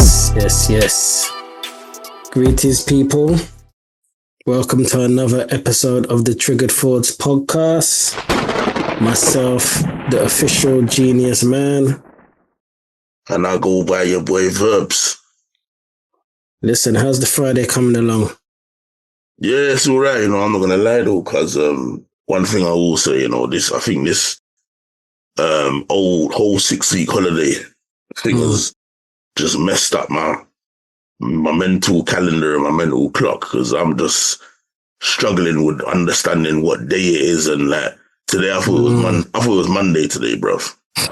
Yes. Greetings, people. Welcome to another episode of the Triggered Thoughts podcast. Myself, the official genius man. And I go by your boy Verbz. Listen, how's the Friday coming along? Yeah, it's all right. I'm not going to lie though, because one thing I will say, I think this whole 6-week holiday thing has just messed up my mental calendar and my mental clock, because I'm just struggling with understanding what day it is. And like today, I thought it was Monday today, bruv. You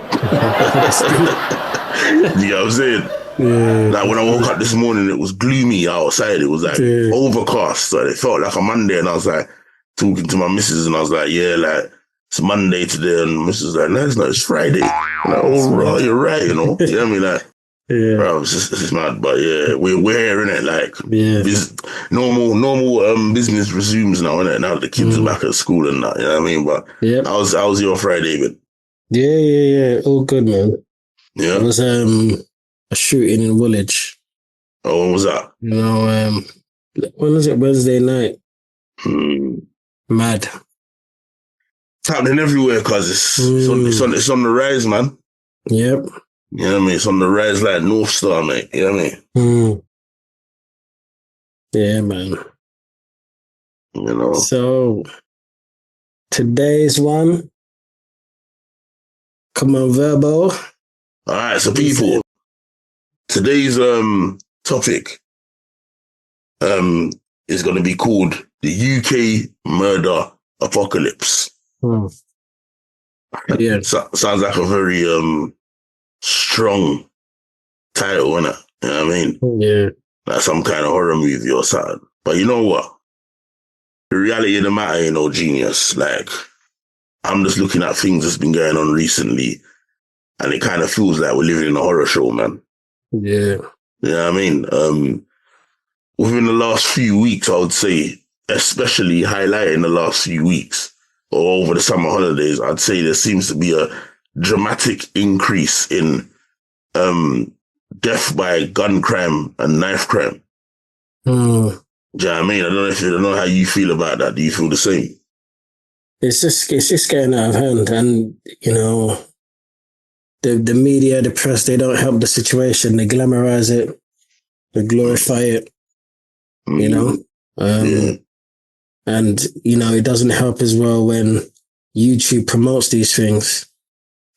know what I'm saying? Yeah. Like when I woke up this morning, it was gloomy outside. It was like overcast. So it felt like a Monday, and I was like talking to my missus, and I was like, "Yeah, like it's Monday today," and my missus was like, "No, it's not. It's Friday." I'm like, "Oh, bro, you're right." You know what I mean? Like, bro, it's just mad. But yeah, we're here, innit? Like, normal business resumes now, innit? Now the kids are back at school and that. You know what I mean? But how was your Friday, man? Yeah. All good, man. Yeah. It was a shooting in Woolwich. Oh, when was that? When was it? Wednesday night. Mad. It's happening everywhere, cause it's on the rise, man. Yep. You know what I mean? It's on the rise like North Star, mate. You know what I mean? Yeah, man. You So today's one. Come on, Verbo. All right, so people, today's topic is going to be called the UK murder apocalypse. Yeah, sounds like a very strong title, innit? You know what I mean? Yeah, like some kind of horror movie or something. But you know what? The reality of the matter, genius. Like, I'm just looking at things that's been going on recently, and it kind of feels like we're living in a horror show, man. Yeah. You know what I mean? Within the last few weeks, I would say, especially highlighting the last few weeks or over the summer holidays, I'd say there seems to be a dramatic increase in death by gun crime and knife crime. Do you know what I mean? I don't know how you feel about that. Do you feel the same? It's just getting out of hand, and the media, the press, they don't help the situation. They glamorize it, they glorify it. And it doesn't help as well when YouTube promotes these things.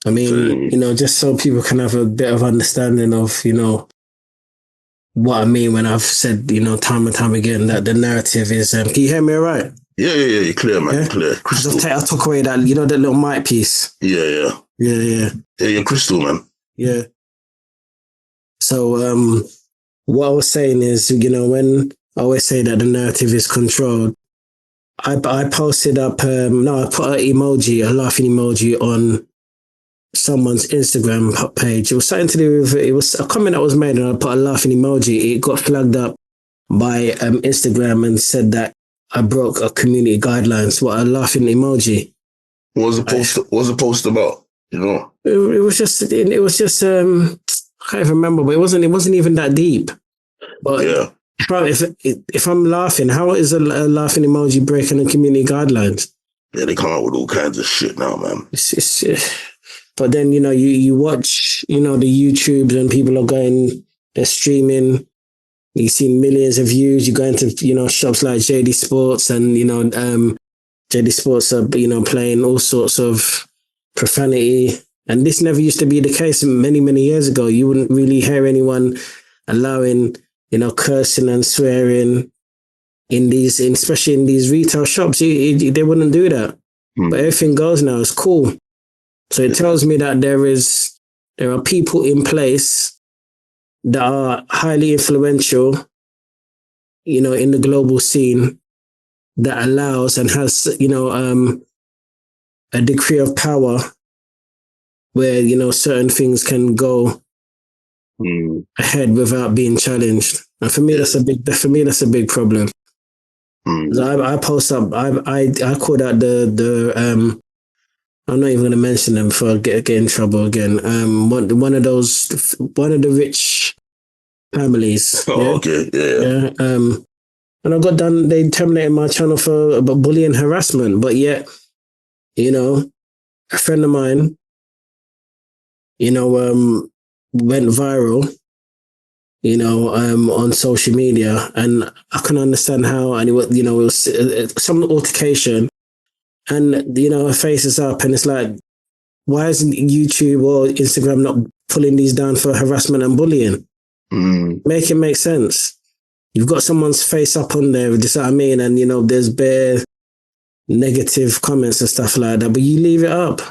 I mean, just so people can have a bit of understanding of, what I mean when I've said, time and time again that the narrative is, can you hear me all right? Yeah, you're clear, man. You're clear. Crystal. I'll talk away that, that little mic piece. Yeah. Yeah, you're crystal, man. Yeah. So, what I was saying is, when I always say that the narrative is controlled, I posted up, I put a laughing emoji on someone's Instagram page. It was something to do with, it was a comment that was made, and I put a laughing emoji. It got flagged up by Instagram and said that I broke a community guidelines. What a laughing emoji. What was the post about? It was just I can't even remember, but it wasn't even that deep. But yeah. If I'm laughing, how is a laughing emoji breaking the community guidelines? Yeah, they come out with all kinds of shit now, man. But then, you watch, the YouTubes, and people are they're streaming. You see millions of views. You go into, shops like JD Sports, and, JD Sports are, playing all sorts of profanity. And this never used to be the case many, many years ago. You wouldn't really hear anyone allowing, cursing and swearing especially in these retail shops. They wouldn't do that. But everything goes now. It's cool. So it tells me that there are people in place that are highly influential, in the global scene, that allows and has, a degree of power where, certain things can go ahead without being challenged. And for me, that's a big problem. I post up, I called out the I'm not even going to mention them before I get in trouble again. One of the rich families. Oh, Yeah. okay, yeah. Yeah. And I got done, they terminated my channel for about bullying harassment. But yet, you know, a friend of mine, you know, went viral, on social media. And I can understand how, and it was some altercation. And, her face is up and it's like, why isn't YouTube or Instagram not pulling these down for harassment and bullying? Make it make sense. You've got someone's face up on there, just what I mean? And, there's bare negative comments and stuff like that, but you leave it up.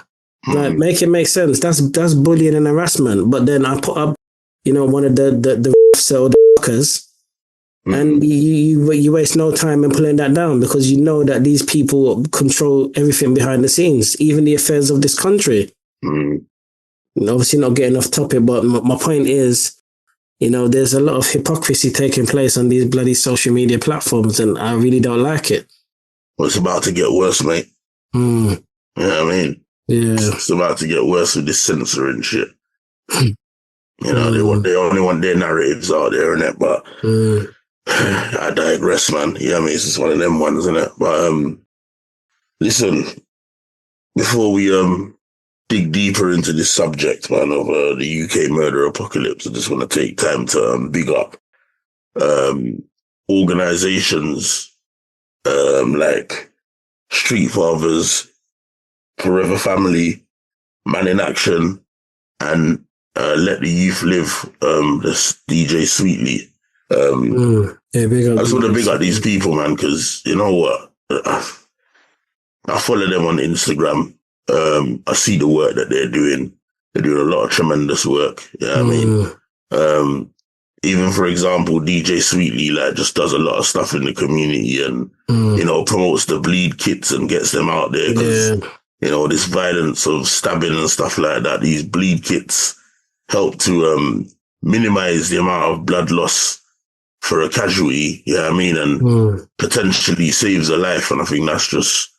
Like, make it make sense. That's bullying and harassment. But then I put up, one of the or the fuckers, and you waste no time in pulling that down because you know that these people control everything behind the scenes, even the affairs of this country. Obviously not getting off topic, but my point is, there's a lot of hypocrisy taking place on these bloody social media platforms, and I really don't like it. Well, it's about to get worse, mate. You know what I mean? Yeah. It's about to get worse with this censoring shit. They only want their narratives out there, innit? But I digress, man. Yeah, I mean, it's just one of them ones, isn't it? But listen, before we dig deeper into this subject, man, of the UK murder apocalypse, I just want to take time to big up organizations like Street Fathers, Forever Family, Man in Action, and Let the Youth Live, this DJ Sweetly. I just want to big up these people, man, because you know what? I follow them on Instagram. I see the work that they're doing. They're doing a lot of tremendous work. You know what I mean? Even for example, DJ Sweetly just does a lot of stuff in the community and promotes the bleed kits and gets them out there because this violence of stabbing and stuff like that. These bleed kits help to minimize the amount of blood loss for a casualty. You know what I mean? And potentially saves a life. And I think that's just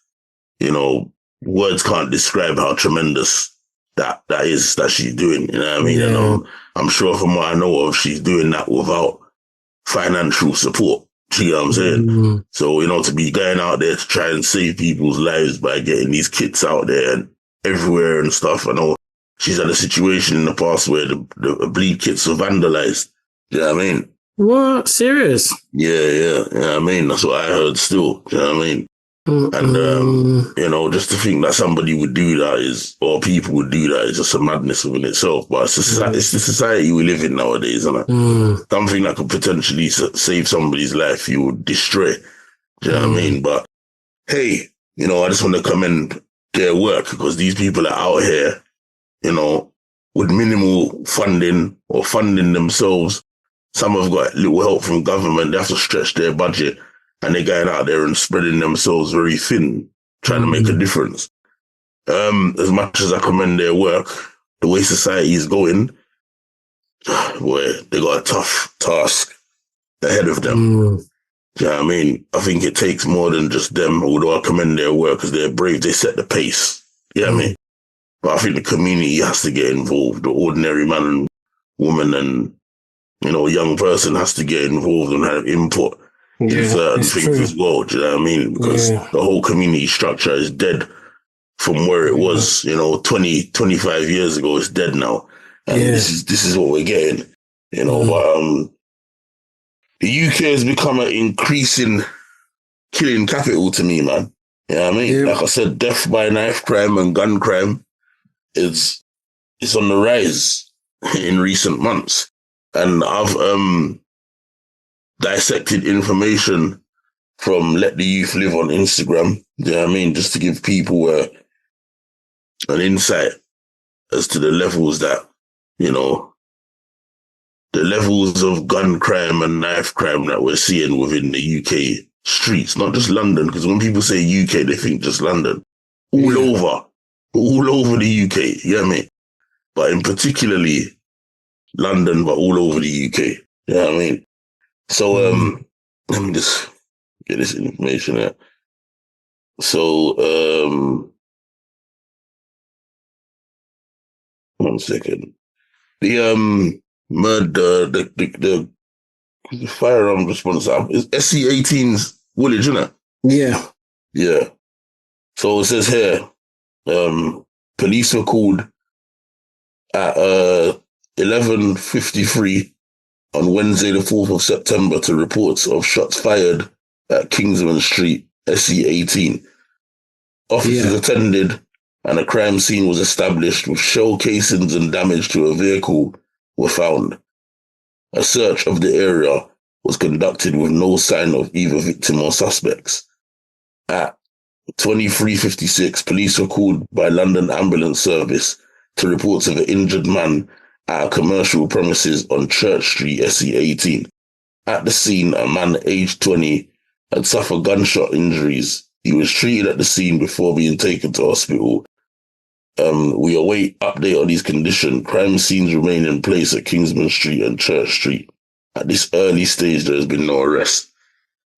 words can't describe how tremendous that is that she's doing. You know what I mean? And I'm sure from what I know of, she's doing that without financial support. You know what I'm saying? So, to be going out there to try and save people's lives by getting these kits out there and everywhere and stuff. I know she's had a situation in the past where the bleed kits were vandalized. You know what I mean? What? Serious? Yeah. You know what I mean? That's what I heard still. You know what I mean? And, just to think that somebody would do that or people would do that is just a madness within itself. But it's the society we live in nowadays, isn't it? Something that could potentially save somebody's life, you would destroy. Do you know what I mean? But hey, I just want to commend their work because these people are out here, with minimal funding or funding themselves. Some have got little help from government. They have to stretch their budget. And they're going out there and spreading themselves very thin, trying to make a difference. As much as I commend their work, the way society is going, boy, they got a tough task ahead of them. Do you know what I mean? I think it takes more than just them, although I commend their work because they're brave, they set the pace. You know what I mean? But I think the community has to get involved. The ordinary man and woman and, young person has to get involved and have input. Certain things as well, do you know what I mean? Because the whole community structure is dead from where it was, 20, 25 years ago. It's dead now. And this is what we're getting, But the UK has become an increasing killing capital to me, man. You know what I mean? Like I said, death by knife crime and gun crime it's on the rise in recent months. And I've dissected information from Let the Youth Live on Instagram, you know what I mean? Just to give people an insight as to the levels that, the levels of gun crime and knife crime that we're seeing within the UK streets, not just London, because when people say UK, they think just London. All over the UK, you know what I mean? But in particularly London, but all over the UK, you know what I mean? So, let me just get this information out. So, 1 second. The murder, the firearm response is SC18's Woolwich, isn't it? Yeah. Yeah. So it says here, police were called at 11:53 on Wednesday, the 4th of September, to reports of shots fired at Kingsman Street, SC18. Officers attended and a crime scene was established with shell casings and damage to a vehicle were found. A search of the area was conducted with no sign of either victim or suspects. At 23:56, police were called by London Ambulance Service to reports of an injured man at a commercial premises on Church Street, SE18. At the scene, a man aged 20 had suffered gunshot injuries. He was treated at the scene before being taken to hospital. We await update on his condition. Crime scenes remain in place at Kingsman Street and Church Street. At this early stage, there has been no arrest.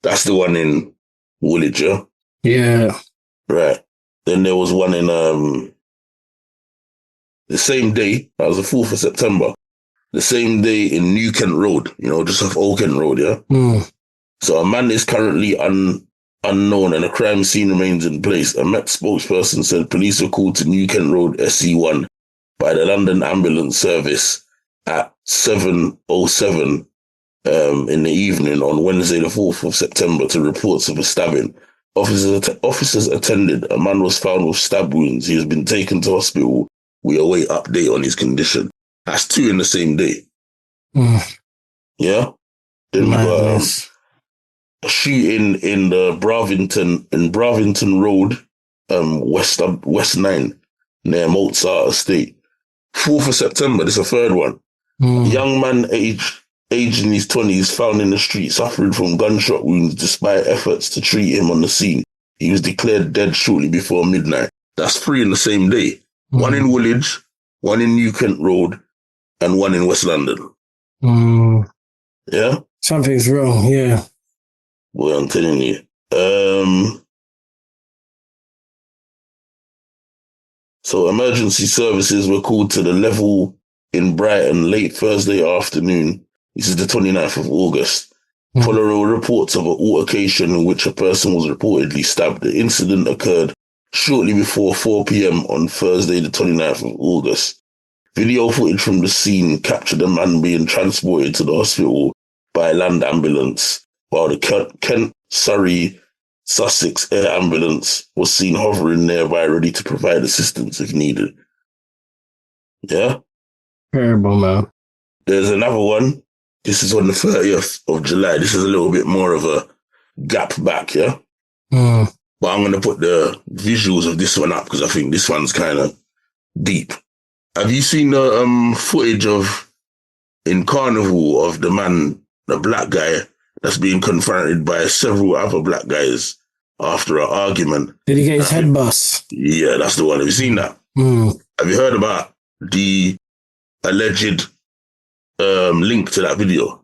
That's the one in Woolwich, yeah? Yeah. Right. Then there was one in the same day, that was the 4th of September, the same day in New Kent Road, just off Old Kent Road, yeah? So a man is currently unknown and a crime scene remains in place. A Met spokesperson said police were called to New Kent Road, SC1, by the London Ambulance Service at 7:07 in the evening on Wednesday, the 4th of September, to reports of a stabbing. Officers attended. A man was found with stab wounds. He has been taken to hospital. We await update on his condition. That's 2 in the same day. Yeah? Then we got a shooting in the Bravington Road, West 9, near Mozart Estate. 4th of September, this is a third one. A young man aged in his 20s found in the street suffering from gunshot wounds despite efforts to treat him on the scene. He was declared dead shortly before midnight. That's 3 in the same day. One in Woolwich, one in New Kent Road, and one in West London. Yeah? Something's wrong, yeah. Well, I'm telling you. So emergency services were called to the level in Brighton late Thursday afternoon. This is the 29th of August. Following reports of an altercation in which a person was reportedly stabbed. The incident occurred shortly before 4 p.m. on Thursday, the 29th of August. Video footage from the scene captured a man being transported to the hospital by a land ambulance, while the Kent, Surrey, Sussex air ambulance was seen hovering nearby, ready to provide assistance if needed. Yeah? Terrible, man. There's another one. This is on the 30th of July. This is a little bit more of a gap back, yeah? But I'm going to put the visuals of this one up because I think this one's kind of deep. Have you seen the footage in Carnival of the man, the black guy, that's being confronted by several other black guys after an argument? Did he get his head bust? Yeah, that's the one. Have you seen that? Have you heard about the alleged link to that video?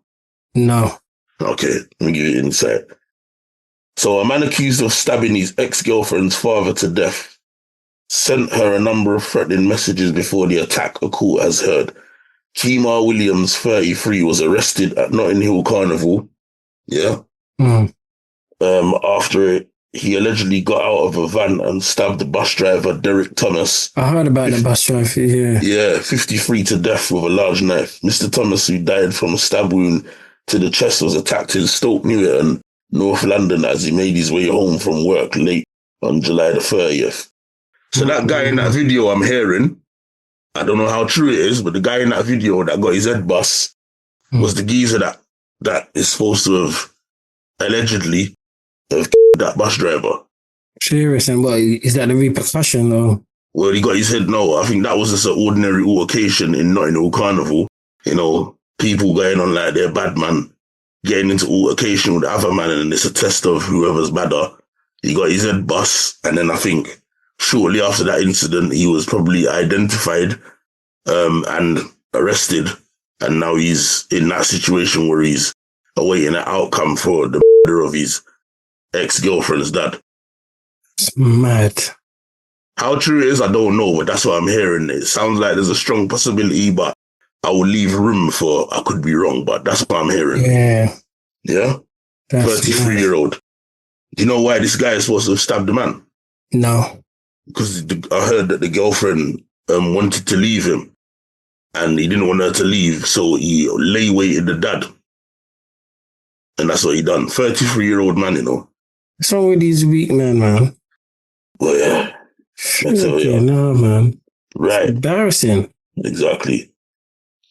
No. Okay, let me give you insight. So a man accused of stabbing his ex-girlfriend's father to death sent her a number of threatening messages before the attack, a court has heard. Kemar Williams, 33, was arrested at Notting Hill Carnival. Yeah. After he allegedly got out of a van and stabbed the bus driver, Derek Thomas. I heard about the bus driver, yeah. Yeah, 53 to death with a large knife. Mr. Thomas, who died from a stab wound to the chest, was attacked in Stoke Newington, North London, as he made his way home from work late on July the 30th. So that guy in that video I'm hearing, I don't know how true it is, but the guy in that video that got his head bust was the geezer that is supposed to have allegedly have that bus driver. Serious, and what, is that the repercussion or? Well, he got his head, no, I think that was just an ordinary altercation in Notting Hill Carnival. People going on like they're bad man, getting into altercation with the other man, and it's a test of whoever's badder. He got his head bust, and then I think shortly after that incident, he was probably identified and arrested, and now he's in that situation where he's awaiting an outcome for the murder of his ex-girlfriend's dad. It's mad. How true it is, I don't know, but that's what I'm hearing. It sounds like there's a strong possibility, but I will leave room for I could be wrong, but that's what I'm hearing. Yeah. Yeah? 33-year-old. Do you know why this guy is supposed to have stabbed the man? No. Because I heard that the girlfriend wanted to leave him and he didn't want her to leave, so he lay weighted the dad. And that's what he done. 33-year-old man, you know. What's wrong with these weak men, man? Well, yeah. I tell you. No, man. Right. It's embarrassing. Exactly.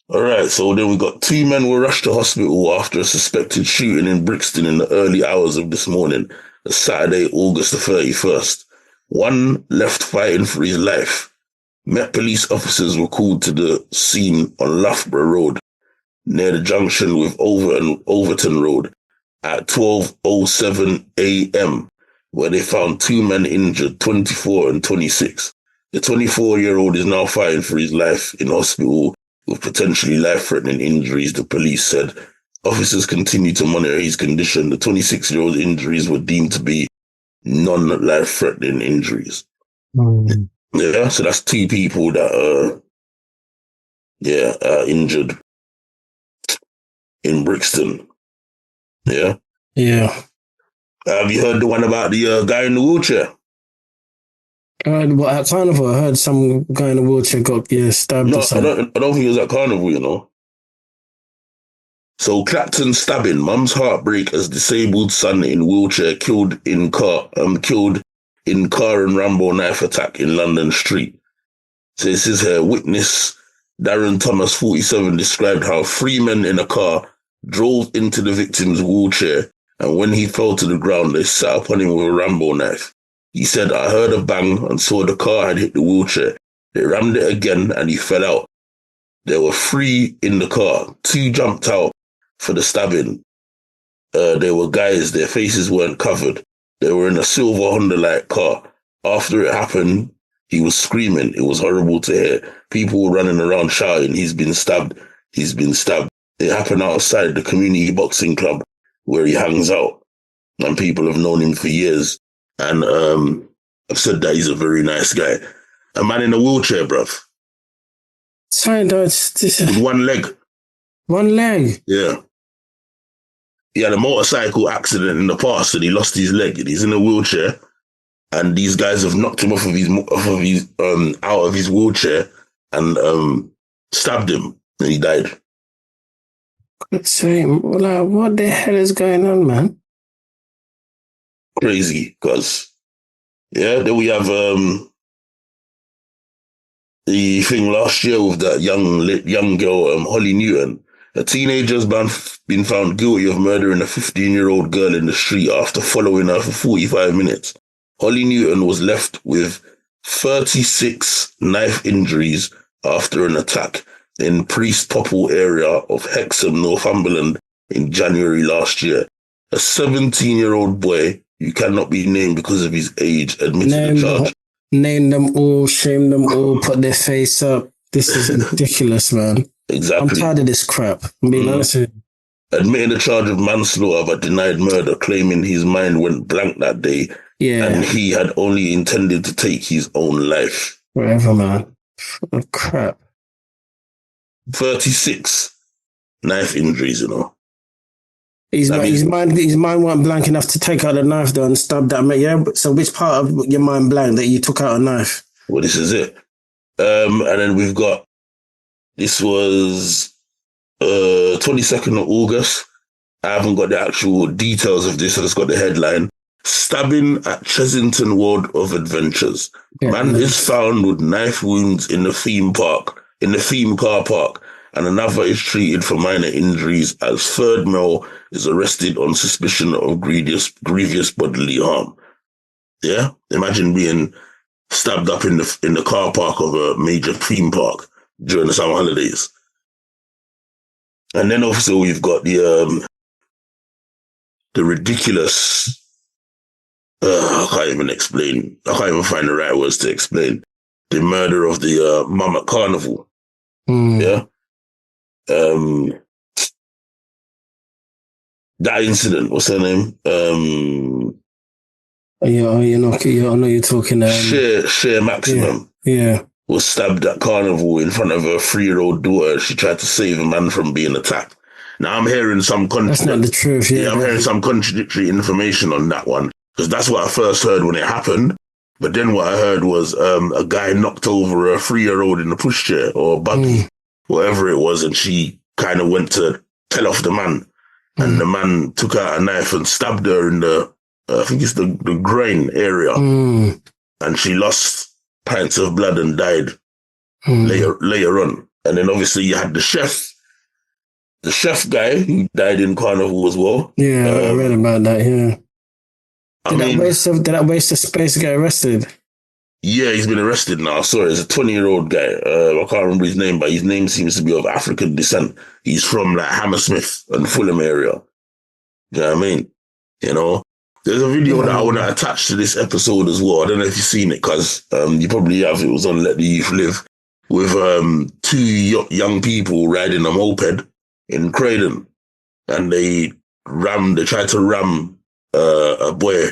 All right, so then we got 2 men were rushed to hospital after a suspected shooting in Brixton in the early hours of this morning, Saturday, August the 31st. One left fighting for his life. Met police officers were called to the scene on Loughborough Road, near the junction with Overton Road, at 12:07 a.m., where they found 2 men injured, 24 and 26. The 24-year-old is now fighting for his life in hospital with potentially life-threatening injuries, the police said. Officers continue to monitor his condition. The 26-year-old's injuries were deemed to be non-life-threatening injuries. Yeah, so that's 2 people that are injured in Brixton. Yeah? Yeah. Have you heard the one about the guy in the wheelchair? What, at Carnival, I heard some guy in a wheelchair got stabbed No, or something. I don't think it was at Carnival, you know. So Clapton stabbing, mum's heartbreak as disabled son in wheelchair killed in car and Rambo knife attack in London Street. So this is her witness, Darren Thomas, 47, described how 3 men in a car drove into the victim's wheelchair, and when he fell to the ground, they sat upon him with a Rambo knife. He said, I heard a bang and saw the car had hit the wheelchair. They rammed it again and he fell out. There were 3 in the car. 2 jumped out for the stabbing. They were guys, their faces weren't covered. They were in a silver Honda Light car. After it happened, he was screaming. It was horrible to hear. People were running around shouting, he's been stabbed. He's been stabbed. It happened outside the community boxing club where he hangs out. And people have known him for years. And I've said that he's a very nice guy. A man in a wheelchair, bruv. Sorry, With 1 leg. 1 leg? Yeah. He had a motorcycle accident in the past and he lost his leg. And he's in a wheelchair. And these guys have knocked him out of his wheelchair and stabbed him. And he died. What the hell is going on, man? Crazy, because then we have the thing last year with that young girl, Holly Newton. A teenager has been found guilty of murdering a 15-year-old girl in the street after following her for 45 minutes. Holly Newton was left with 36 knife injuries after an attack in Priest Popple area of Hexham, Northumberland in January last year. A 17-year-old boy who cannot be named because of his age admitted the charge. Name them all, shame them all, put their face up. This is ridiculous, man. Exactly. I'm tired of this crap. I'm being honest with you. Admitting the charge of manslaughter but denied murder, claiming his mind went blank that day and he had only intended to take his own life. Whatever, man. Oh, crap. 36 knife injuries, you know. His mind weren't blank enough to take out the knife though and stab that man. Yeah, so which part of your mind blank that you took out a knife? Well, this is it. And then we've got, this was 22nd of August. I haven't got the actual details of this. I just got the headline. Stabbing at Chesington World of Adventures. Man is found with knife wounds in the theme car park. And another is treated for minor injuries as third male is arrested on suspicion of grievous bodily harm. Yeah? Imagine being stabbed up in the car park of a major theme park during the summer holidays. And then also we've got the ridiculous, I can't even find the right words to explain, the murder of the mum at Carnival. Yeah? That incident, what's her name? I know you're talking. Share Maximum. Yeah. was stabbed at carnival in front of her 3-year-old daughter. She tried to save a man from being attacked. Now I'm hearing That's not the truth. Yeah, I'm hearing some contradictory information on that one, because that's what I first heard when it happened. But then what I heard was a guy knocked over a 3-year-old in a pushchair or a buggy, whatever it was, and she kind of went to tell off the man. And the man took out a knife and stabbed her in the, I think it's the groin area. And she lost pints of blood and died later on. And then obviously you had the chef guy who died in carnival as well. Yeah, I read about that, yeah. Did that waste of space get arrested? Yeah, he's been arrested now. Sorry, it's a 20-year-old guy. I can't remember his name, but his name seems to be of African descent. He's from like Hammersmith and Fulham area. You know what I mean? You know, there's a video that I want to attach to this episode as well. I don't know if you've seen it, because you probably have. It was on Let the Youth Live, with two young people riding a moped in Croydon, and they tried to ram a boy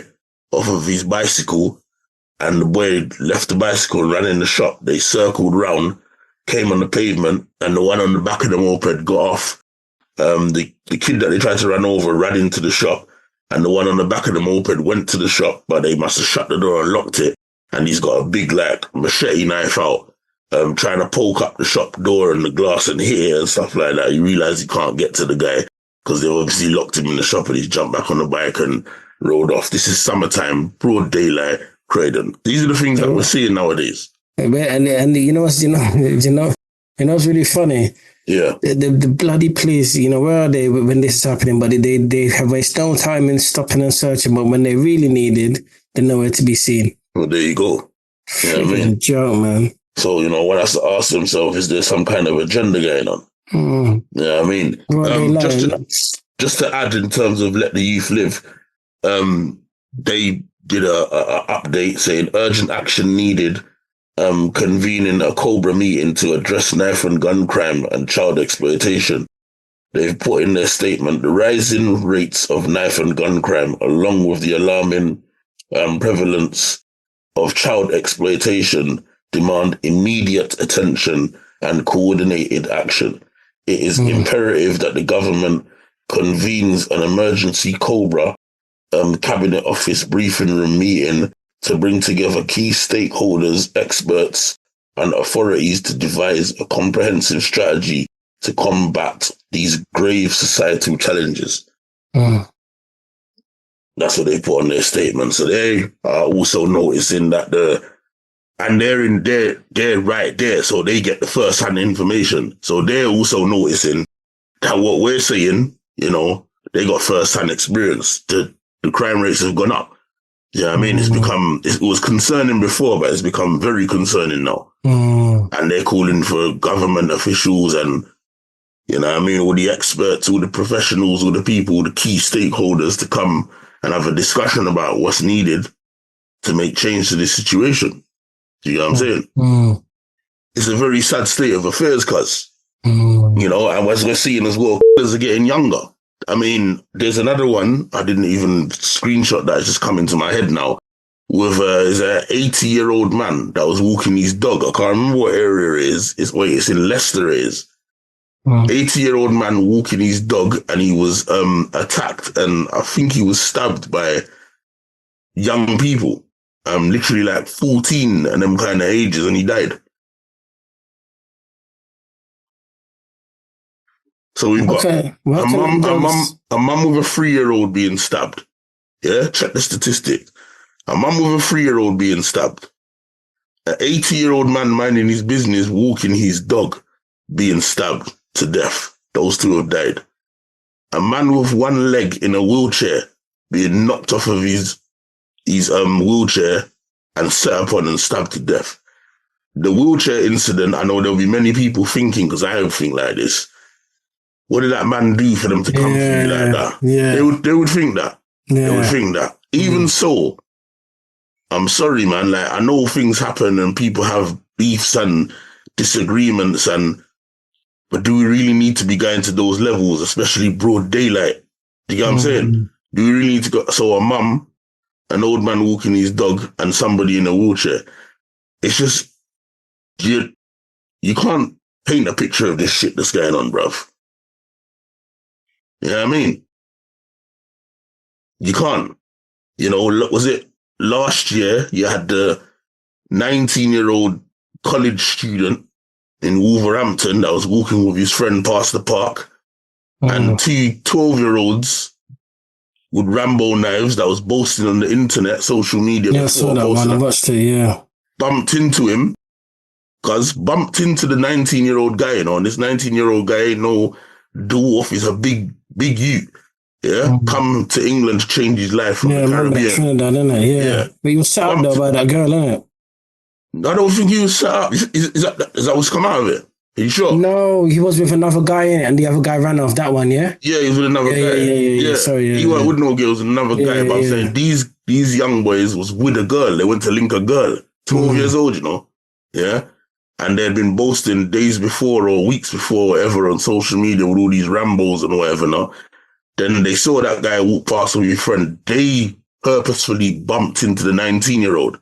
off of his bicycle, and the boy left the bicycle and ran in the shop. They circled round, came on the pavement, and the one on the back of the moped got off. The kid that they tried to run over ran into the shop, and the one on the back of the moped went to the shop, but they must have shut the door and locked it, and he's got a big like machete knife out, trying to poke up the shop door and the glass and hit it and stuff like that. You realise he can't get to the guy because they obviously locked him in the shop, and he's jumped back on the bike and rode off. This is summertime, broad daylight, Croydon. These are the things that we're seeing nowadays. And you know what's really funny? Yeah. The bloody police, where are they when this is happening? But they have wasted no time in stopping and searching, but when they really needed, they're nowhere to be seen. Well, there you go. You know what I mean? Joke, man. So, one has to ask themselves, is there some kind of agenda going on? You know what I mean? Just to add in terms of Let the Youth Live, they did a update saying urgent action needed, convening a Cobra meeting to address knife and gun crime and child exploitation. They've put in their statement, the rising rates of knife and gun crime, along with the alarming prevalence of child exploitation, demand immediate attention and coordinated action. It is imperative that the government convenes an emergency Cobra cabinet office briefing room meeting to bring together key stakeholders, experts, and authorities to devise a comprehensive strategy to combat these grave societal challenges. That's what they put on their statement. So they are also noticing that they're right there, so they get the first-hand information. So they're also noticing that what we're saying, they got first-hand experience. The crime rates have gone up. Yeah, I mean, it was concerning before, but it's become very concerning now. And they're calling for government officials and, all the experts, all the professionals, all the people, the key stakeholders to come and have a discussion about what's needed to make change to this situation. Do you know what I'm saying? It's a very sad state of affairs, cuz, and as we're seeing as well, are getting younger. I mean, there's another one, I didn't even screenshot that, it's just coming to my head now, with is an 80-year-old man that was walking his dog. I can't remember what area it is. It's in Leicester it is. 80-year-old man walking his dog, and he was attacked, and I think he was stabbed by young people, literally like 14 and them kind of ages, and he died. So we've got a mum with a 3-year-old being stabbed. Yeah, check the statistics. A mum with a 3-year-old being stabbed. An 80-year-old man minding his business, walking his dog, being stabbed to death. Those two have died. A man with one leg in a wheelchair being knocked off of his wheelchair and set upon and stabbed to death. The wheelchair incident, I know there'll be many people thinking, because I don't think like this, what did that man do for them to come for you like that? Yeah. They would think that. Yeah. They would think that. Even so, I'm sorry, man. Like, I know things happen and people have beefs and disagreements, but do we really need to be going to those levels, especially broad daylight? Do you get what I'm saying? Do we really need to go? So a mum, an old man walking his dog, and somebody in a wheelchair. It's just, you can't paint a picture of this shit that's going on, bruv. You know what I mean? You can't. You know, was it last year you had the 19-year-old college student in Wolverhampton that was walking with his friend past the park, and two 12-year-olds with Rambo knives that was boasting on the internet, social media. Yeah, I saw that one. I watched it, yeah. Bumped into him, bumped into the 19-year-old guy, you know, and this 19-year-old guy ain't no dwarf, he's a big youth. Yeah, come to England to change his life from the Caribbean. Trinidad, innit? Yeah. But he was set up though by that girl, innit? I don't think he was set up. Is that what's come out of it? Are you sure? No, he was with another guy in it, and the other guy ran off that one, yeah? Yeah, he was with another guy. Yeah. Sorry, he wasn't with no girls, another guy. But I'm saying these young boys was with a girl. They went to link a girl, 12 years old, you know? Yeah? And they'd been boasting days before or weeks before, whatever, on social media with all these Rambos and whatever, no? Then they saw that guy walk past with his friend. They purposefully bumped into the 19-year-old.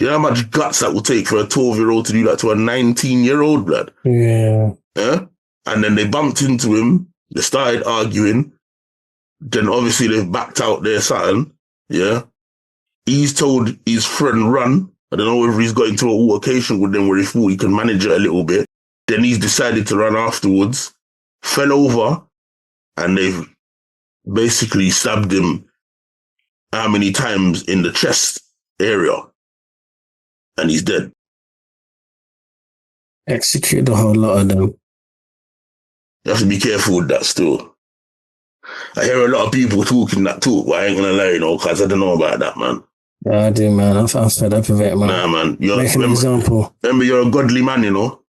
You know how much guts that would take for a 12-year-old to do that to a 19-year-old, blood? Yeah. Yeah? And then they bumped into him. They started arguing. Then obviously they've backed out their Saturn. Yeah? He's told his friend run. I don't know whether he's got into an altercation with them where he thought he can manage it a little bit. Then he's decided to run afterwards. Fell over. And they've basically stabbed him how many times in the chest area. And he's dead. Execute the whole lot of them. You have to be careful with that still. I hear a lot of people talking that talk, but I ain't gonna lie, you know, because I don't know about that, man. Yeah, I do, man. I'm fed up with it, man. Nah, man. Make an example. Remember, you're a godly man, you know?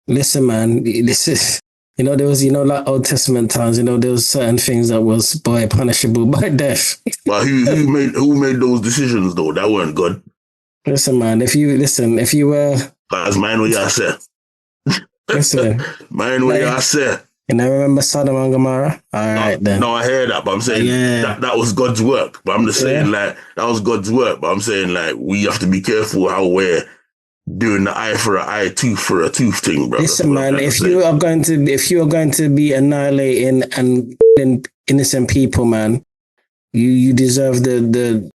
Listen, man, this is... You know, there was, like Old Testament times, there was certain things that was, punishable by death. But who made those decisions, though? That weren't good. Listen, man, if you were... That's mine what you say. Listen. Mine what you say. You know, remember Sodom and Gomorrah? All right, then. No, I hear that, but I'm saying that was God's work. But I'm just saying, that was God's work. But I'm saying, we have to be careful how we're doing the eye for an eye, tooth for a tooth thing, bro. Listen, man, if you are going to be annihilating and innocent people, man, you deserve the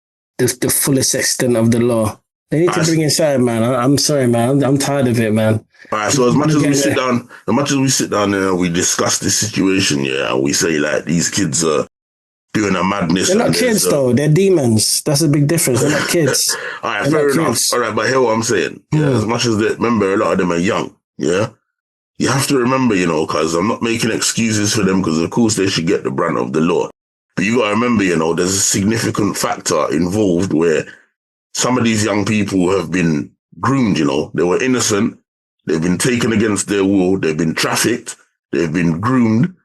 fullest extent of the law. They need to bring inside, man. I'm sorry, man. I'm tired of it, man. All right, so as much as we sit down there and we discuss this situation, and we say these kids are doing a madness. They're not kids, though. They're demons. That's a big difference. They're not kids. All right, fair enough. All right, but hear what I'm saying. Yeah, as much as remember, a lot of them are young. Yeah, you have to remember, because I'm not making excuses for them, because of course they should get the brunt of the law. But you got to remember, there's a significant factor involved where some of these young people have been groomed. They were innocent. They've been taken against their will. They've been trafficked. They've been groomed.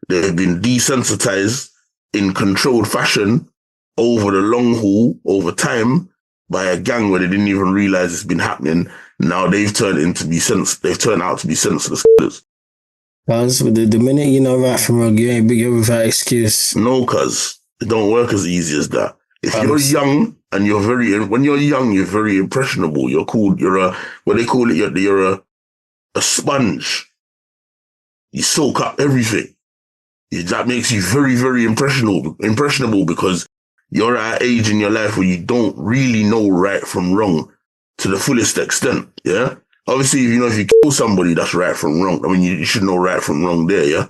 They've been desensitized in controlled fashion over the long haul, over time, by a gang where they didn't even realize it's been happening. Now they've turned out to be senseless killers. Cause the minute you know right from wrong, you ain't big without excuse. No, cuz it don't work as easy as that. If you're young and when you're young, you're very impressionable. You're called, what they call it, you're a sponge. You soak up everything. That makes you very, very impressionable because you're at an age in your life where you don't really know right from wrong to the fullest extent, yeah? Obviously, if you kill somebody, that's right from wrong. I mean, you should know right from wrong there, yeah?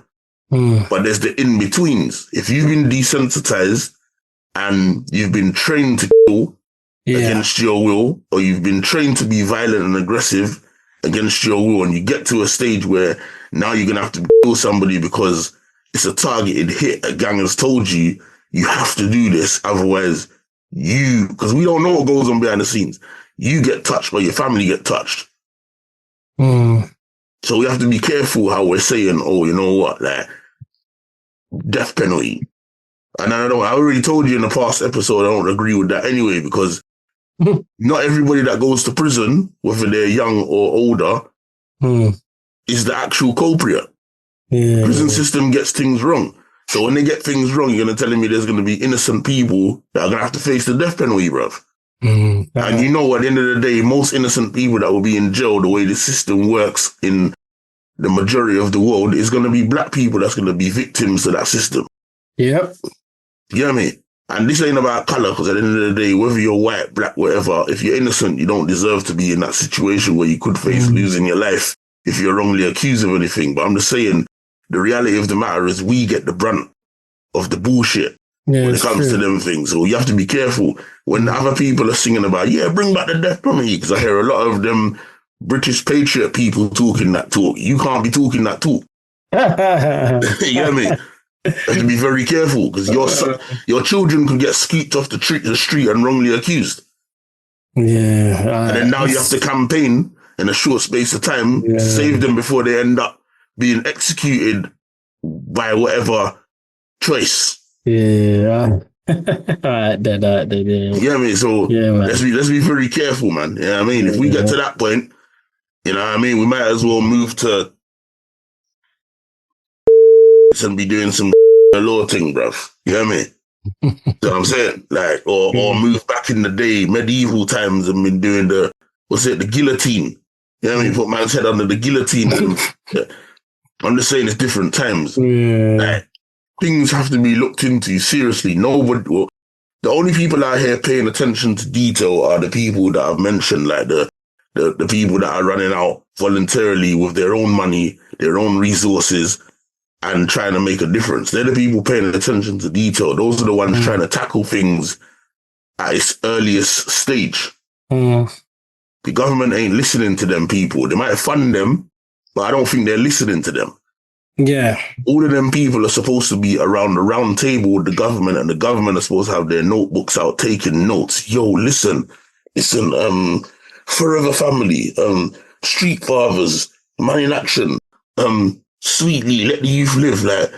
But there's the in-betweens. If you've been desensitized and you've been trained to kill against your will, or you've been trained to be violent and aggressive against your will, and you get to a stage where now you're going to have to kill somebody because it's a targeted hit. A gang has told you have to do this. Otherwise, because we don't know what goes on behind the scenes. You get touched, but your family get touched. So we have to be careful how we're saying, oh, you know what, death penalty. And I already told you in the past episode, I don't agree with that anyway, because not everybody that goes to prison, whether they're young or older, is the actual culprit. Yeah. Prison system gets things wrong. So when they get things wrong, you're going to tell me there's going to be innocent people that are going to have to face the death penalty, bruv. And you know, at the end of the day, most innocent people that will be in jail, the way the system works in the majority of the world, is going to be black people that's going to be victims to that system. Yep. You know what I mean? And this ain't about color, because at the end of the day, whether you're white, black, whatever, if you're innocent, you don't deserve to be in that situation where you could face losing your life if you're wrongly accused of anything. But I'm just saying, the reality of the matter is we get the brunt of the bullshit when it comes to them things. So you have to be careful when other people are singing about, bring back the death penalty, because I hear a lot of them British patriot people talking that talk. You can't be talking that talk. You know what I mean? You have to be very careful, because your children can get scooped off the street and wrongly accused. Yeah. And then now you have to campaign in a short space of time to save them before they end up being executed by whatever choice. Yeah. Alright, then. Yeah, I mean, so let's be very careful, man. You know what I mean? If we get to that point, you know what I mean, we might as well move to and be doing some law thing, bruv. You know what I mean? You know what I'm saying? Like, or move back in the day, medieval times, and been doing the guillotine. You know what I mean? Put man's head under the guillotine. I'm just saying it's different times. Like, things have to be looked into seriously. The only people out here paying attention to detail are the people that I've mentioned, like the people that are running out voluntarily with their own money, their own resources, and trying to make a difference. They're the people paying attention to detail. Those are the ones trying to tackle things at its earliest stage. The government ain't listening to them people. They might fund them, but I don't think they're listening to them. Yeah. All of them people are supposed to be around the round table with the government, and the government are supposed to have their notebooks out taking notes. Yo, listen, Forever Family, Street Fathers, Man in Action, Sweetly, Let the Youth Live. Like,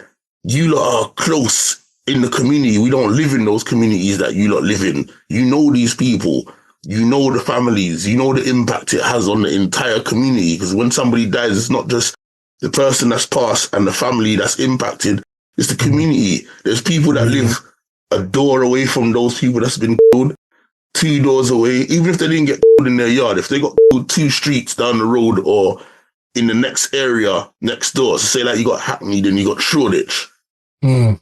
you lot are close in the community. We don't live in those communities that you lot live in. You know these people. You know the families. You know the impact it has on the entire community. Because when somebody dies, it's not just the person that's passed and the family that's impacted. It's the community. There's people that live a door away from those people that's been killed, 2 doors away. Even if they didn't get killed in their yard, if they got killed 2 streets down the road or in the next area next door. So say like you got Hackney, then you got Shoreditch. Do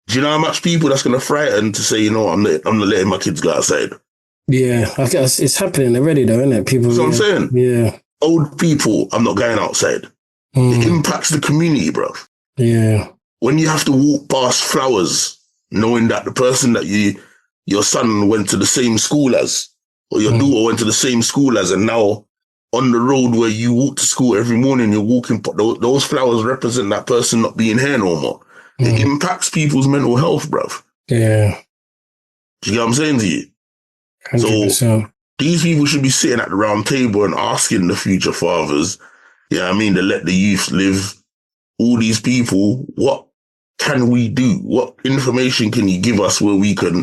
you know how much people that's going to frighten to say, you know, I'm not letting my kids go outside? Yeah, I guess it's happening already though, isn't it? People. That's what I'm saying. Yeah. Old people, I'm not going outside. It impacts the community, bro. Yeah. When you have to walk past flowers, knowing that the person that your son went to the same school as, or your daughter went to the same school as, and now on the road where you walk to school every morning, you're walking, those flowers represent that person not being here no more. It impacts people's mental health, bruv. Yeah. Do you get what I'm saying to you? 100%. So these people should be sitting at the round table and asking the future fathers, to let the youth live. All these people, what can we do? What information can you give us where we can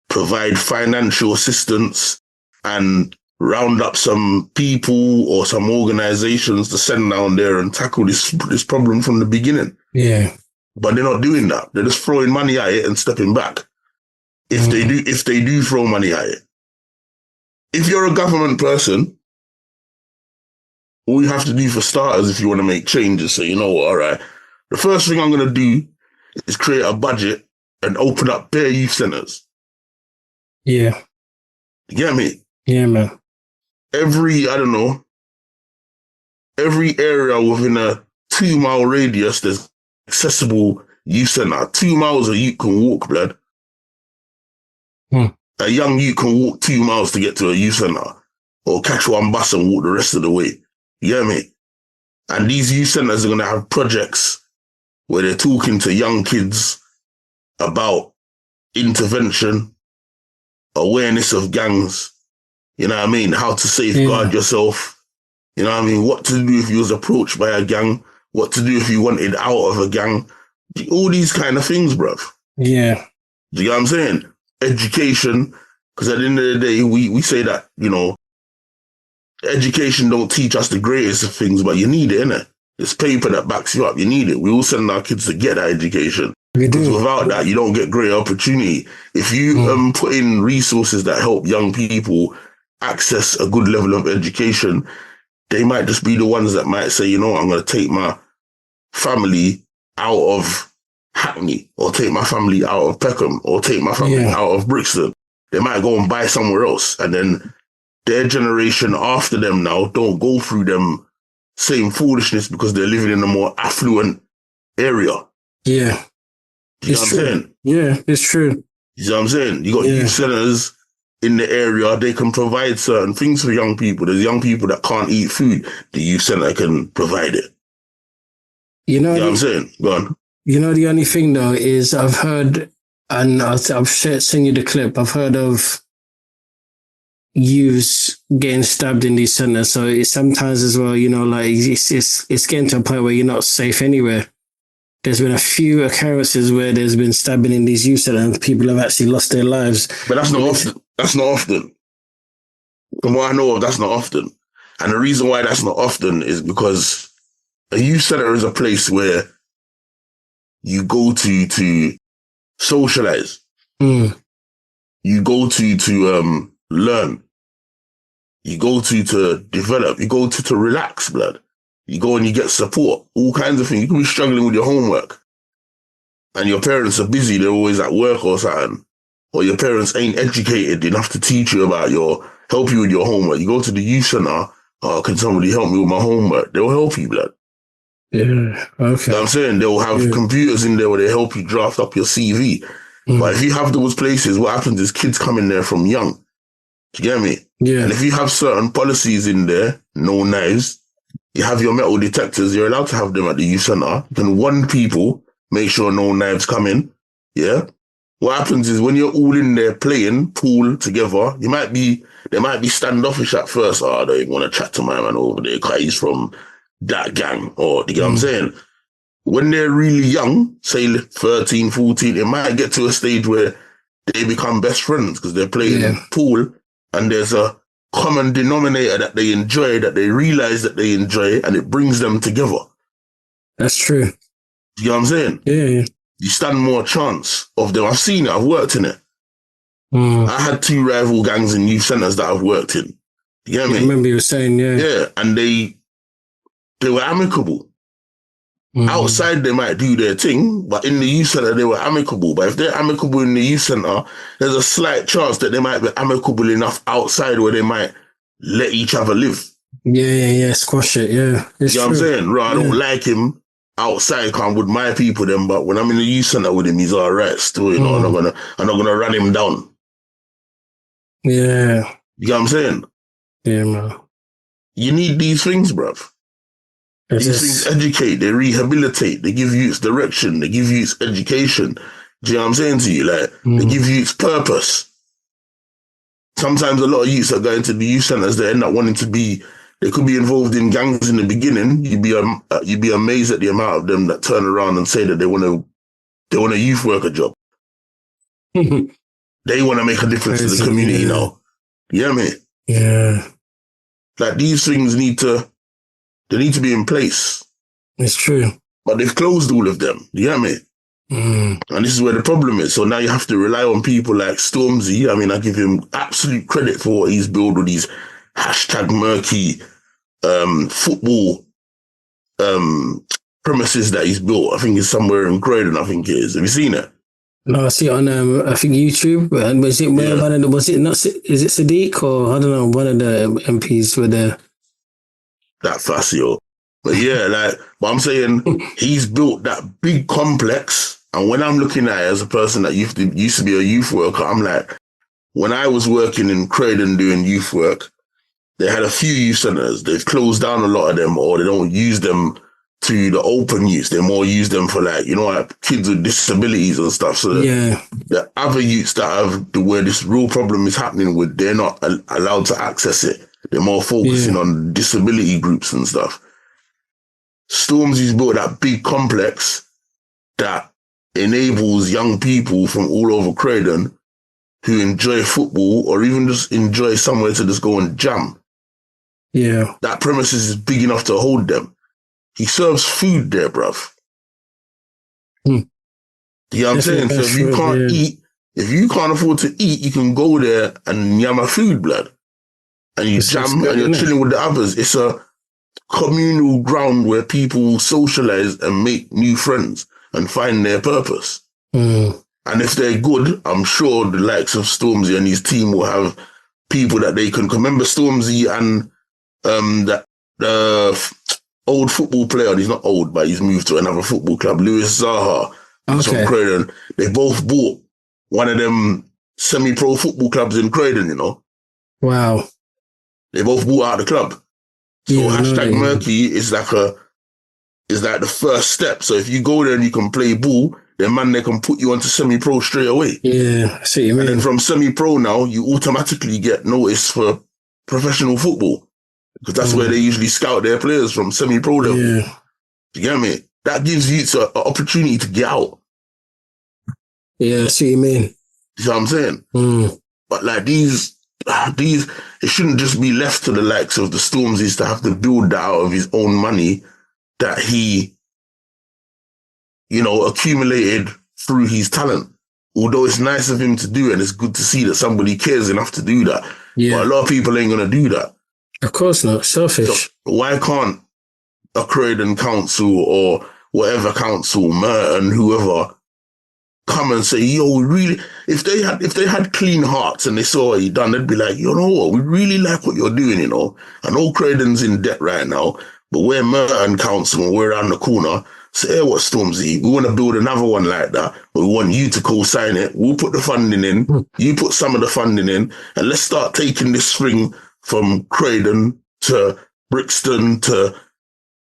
provide financial assistance and round up some people or some organizations to send down there and tackle this problem from the beginning? Yeah. But they're not doing that. They're just throwing money at it and stepping back. If they do throw money at it. If you're a government person, all you have to do for starters, if you want to make changes, say, you know what, all right, the first thing I'm going to do is create a budget and open up bare youth centers. Yeah. You get me? Yeah, man. Every area within a 2-mile radius, there's accessible youth center. 2 miles a youth can walk, blood. A young youth can walk 2 miles to get to a youth center, or catch one bus and walk the rest of the way. You get me? And these youth centers are going to have projects where they're talking to young kids about intervention, awareness of gangs, you know what I mean? How to safeguard yourself. You know what I mean? What to do if you was approached by a gang, what to do if you wanted out of a gang. All these kind of things, bruv. Yeah. Do you know what I'm saying? Education, because at the end of the day, we say that, education don't teach us the greatest of things, but you need it, innit? It's paper that backs you up. You need it. We all send our kids to get that education. We Because do. without that, you don't get great opportunity. If you put in resources that help young people access a good level of education, they might just be the ones that might say, you know what, I'm going to take my family out of Hackney, or take my family out of Peckham, or take my family out of Brixton. They might go and buy somewhere else. And then their generation after them now don't go through them same foolishness because they're living in a more affluent area. Yeah. You know what I'm saying? Yeah, it's true. You know what I'm saying? You got youth centers in the area. They can provide certain things for young people. There's young people that can't eat food. The youth center can provide it. You know what I'm saying? Go on. You know, the only thing though is I've heard, and I've sent you the clip, I've heard of youths getting stabbed in these centers. So it's sometimes as well, you know, like it's getting to a point where you're not safe anywhere. There's been a few occurrences where there's been stabbing in these youth centers and people have actually lost their lives. But that's not often. That's not often. From what I know of, that's not often. And the reason why that's not often is because a youth center is a place where you go to socialize. You go to learn. You go to develop. You go to relax, blood. You go and you get support, all kinds of things. You can be struggling with your homework and your parents are busy. They're always at work or something. Or your parents ain't educated enough to teach you about help you with your homework. You go to the youth center. Oh, can somebody help me with my homework? They'll help you, blood. Yeah, okay. You know what I'm saying? They'll have computers in there where they help you draft up your CV. But if you have those places, what happens is kids come in there from young. Do you get me? Yeah. And if you have certain policies in there, no knives, you have your metal detectors, you're allowed to have them at the youth center. You can warn people, make sure no knives come in. Yeah. What happens is when you're all in there playing pool together, they might be standoffish at first. Oh, I don't even want to chat to my man over there because he's from that gang. Or, you get what I'm saying? When they're really young, say 13, 14, it might get to a stage where they become best friends because they're playing pool and there's a common denominator that they enjoy, that they realize that they enjoy, and it brings them together. That's true. You know what I'm saying? Yeah. You stand more chance of them. I've seen it. I've worked in it. I had 2 rival gangs in youth centers that I've worked in. You get me? I remember you were saying, Yeah, and they were amicable. Outside, they might do their thing, but in the youth center, they were amicable. But if they're amicable in the youth center, there's a slight chance that they might be amicable enough outside where they might let each other live. Yeah. Squash it, yeah. You know what I'm saying? Right, I don't like him outside, I'm with my people then, but when I'm in the youth center with him, he's all right still, you know, I'm not gonna run him down. Yeah. You know what I'm saying? Yeah, man. You need these things, bruv. These things educate, they rehabilitate, they give you its direction, they give you its education. Do you know what I'm saying to you? Like, they give you its purpose. Sometimes a lot of youths that go into the youth centers, they end up wanting to be, they could be involved in gangs in the beginning. You'd be amazed at the amount of them that turn around and say that they want a youth worker job. They want to make a difference to the community now. You know what I mean? Yeah. Like, these things need to be in place. It's true. But they've closed all of them. You know what I mean? And this is where the problem is. So now you have to rely on people like Stormzy. I mean, I give him absolute credit for what he's built with these #murky football premises that he's built. I think it's somewhere in Croydon, I think it is. Have you seen it? No, I see it on I think YouTube. And was it is it Sadiq or I don't know, one of the MPs were there? That Facio. But yeah, but I'm saying he's built that big complex. And when I'm looking at it as a person that used to be a youth worker, I'm like, when I was working in Croydon doing youth work, they had a few youth centers. They've closed down a lot of them, or they don't use them to the open use. They more use them for kids with disabilities and stuff. So the other youths that have where this real problem is happening with, they're not allowed to access it. They're more focusing on disability groups and stuff. Stormzy's built that big complex that enables young people from all over Croydon who enjoy football or even just enjoy somewhere to just go and jam. Yeah. That premises is big enough to hold them. He serves food there, bruv. You know what I'm saying? So if you can't eat, if you can't afford to eat, you can go there and yam a food, blood. And you jam and you're chilling with the others. It's a communal ground where people socialize and make new friends and find their purpose. Mm. And if they're good, I'm sure the likes of Stormzy and his team will have people that they can remember. Stormzy and the old football player, he's not old, but he's moved to another football club, Louis Zaha. Okay. Croydon. They both bought one of them semi-pro football clubs in Croydon, you know. Wow. They both bought out the club. So hashtag Murky is like the first step. So if you go there and you can play ball, then man, they can put you onto semi-pro straight away. Yeah, I see what you mean. And then from semi-pro now, you automatically get noticed for professional football. Because that's where they usually scout their players, from semi-pro level. Yeah. You get me? That gives you an opportunity to get out. Yeah, I see what you mean. You know what I'm saying? Mm. But like these, it shouldn't just be left to the likes of the Stormzy's to have to build that out of his own money that he, you know, accumulated through his talent. Although it's nice of him to do it, and it's good to see that somebody cares enough to do that. Yeah. But a lot of people ain't going to do that. Of course not. Selfish. So why can't a Croydon council or whatever council, Merton, whoever, come and say, yo, we really, if they had clean hearts and they saw what you done, they'd be like, you know what, we really like what you're doing, you know. I know Croydon's in debt right now, but we're Merton Council and we're around the corner. So, hey, what, Stormzy, we want to build another one like that, but we want you to co-sign it. We'll put the funding in, you put some of the funding in, and let's start taking this string from Croydon to Brixton to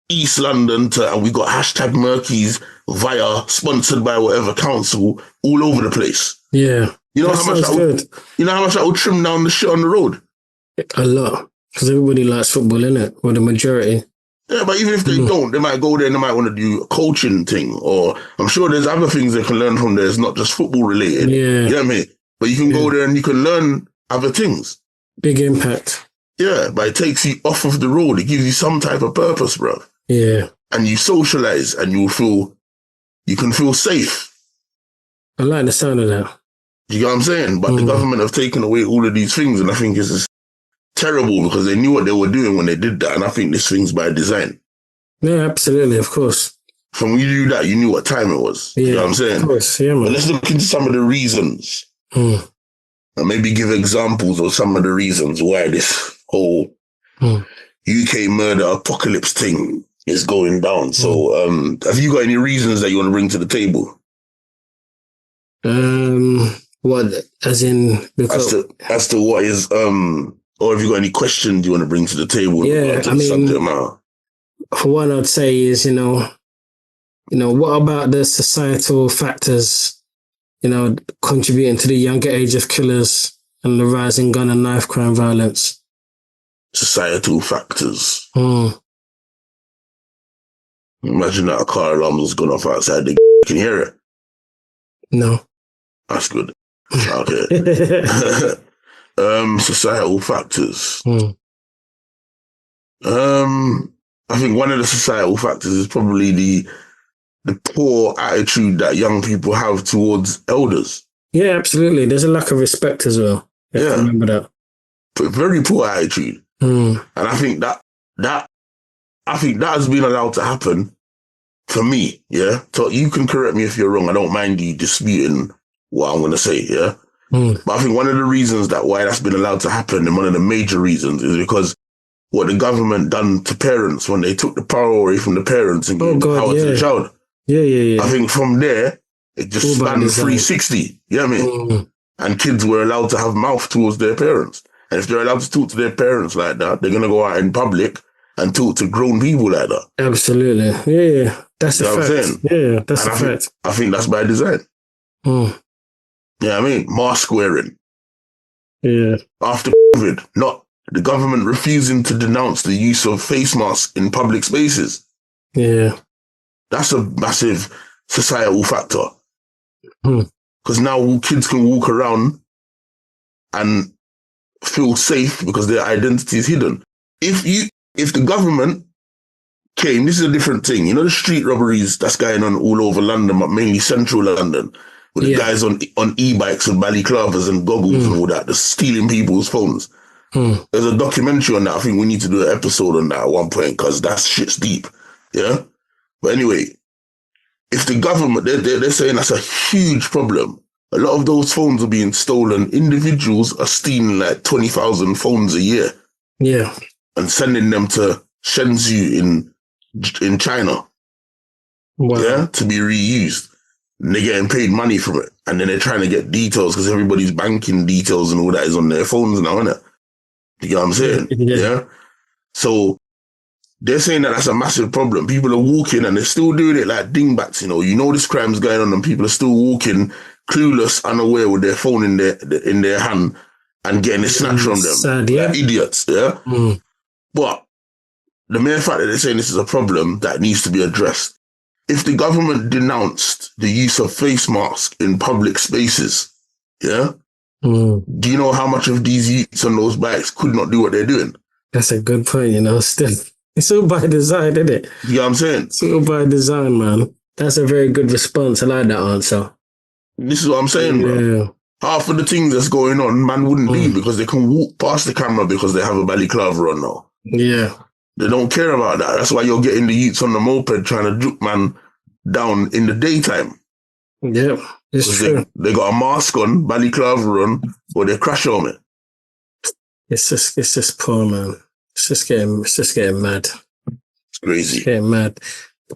East London and we got hashtag Murkies via sponsored by whatever council all over the place. Yeah. You know how much that would trim down the shit on the road? A lot. Because everybody likes football, innit? Or the majority. Yeah, but even if they don't, they might go there and they might want to do a coaching thing, or I'm sure there's other things they can learn from there. It's not just football related. Yeah. You know what I mean? But you can go there and you can learn other things. Big impact. Yeah, but it takes you off of the road. It gives you some type of purpose, bro. Yeah. And you socialize and you can feel safe. I like the sound of that. You know what I'm saying? But the government have taken away all of these things, and I think it's just terrible because they knew what they were doing when they did that, and I think this thing's by design. Yeah, absolutely, of course. From when you do that, you knew what time it was. Yeah, you know what I'm saying? Of course, yeah, man. But let's look into some of the reasons. And maybe give examples of some of the reasons why this whole UK murder apocalypse thing is going down. So, have you got any reasons that you want to bring to the table? What, as in, because as to what is, or have you got any questions you want to bring to the table? Yeah, I mean, for one, I'd say is, you know, what about the societal factors, contributing to the younger age of killers and the rising gun and knife crime violence? Societal factors. Imagine that a car alarm has gone off outside. Can you hear it? No. That's good. Okay. Societal factors. I think one of the societal factors is probably the poor attitude that young people have towards elders. Yeah, absolutely. There's a lack of respect as well. Yeah, I remember that. But very poor attitude. And I think that has been allowed to happen for me, yeah? So you can correct me if you're wrong. I don't mind you disputing what I'm going to say, yeah? But I think one of the reasons why that's been allowed to happen, and one of the major reasons, is because what the government done to parents when they took the power away from the parents and gave power to the child. Yeah. I think from there, it just spanned 360, you know what I mean? And kids were allowed to have mouth towards their parents. And if they're allowed to talk to their parents like that, they're going to go out in public and talk to grown people like that. Absolutely. Yeah. That's a fact. Yeah, that's a fact. I think that's by design. Yeah, I mean, mask wearing. Yeah. After COVID, not the government refusing to denounce the use of face masks in public spaces. Yeah. That's a massive societal factor. Because now kids can walk around and feel safe because their identity is hidden. If the government came, this is a different thing. You know the street robberies that's going on all over London, but mainly central London, with the guys on e-bikes and balaclavas and goggles and all that, just stealing people's phones. There's a documentary on that. I think we need to do an episode on that at one point because that shit's deep. Yeah? But anyway, if the government, they're saying that's a huge problem. A lot of those phones are being stolen. Individuals are stealing like 20,000 phones a year. Yeah. And sending them to Shenzhou in China. Wow. Yeah, to be reused. And they're getting paid money from it. And then they're trying to get details because everybody's banking details and all that is on their phones now, isn't it? You get what I'm saying? Yeah. So they're saying that that's a massive problem. People are walking and they're still doing it like dingbats, you know this crime's going on and people are still walking clueless, unaware with their phone in their hand and getting it snatched from them. Sad, like idiots, yeah? But the mere fact that they're saying this is a problem that needs to be addressed. If the government denounced the use of face masks in public spaces, yeah? Do you know how much of these youths on those bikes could not do what they're doing? That's a good point, still. It's all by design, isn't it? You know what I'm saying? It's all by design, man. That's a very good response. I like that answer. This is what I'm saying, bro. Half of the things that's going on, man wouldn't be because they can walk past the camera because they have a balaclava on now. Yeah. They don't care about that. That's why you're getting the youths on the moped trying to juke man down in the daytime. Yeah, it's true. They got a mask on, balaclava on, or they crash on it. It's just poor, man. It's just getting mad. It's crazy. It's getting mad.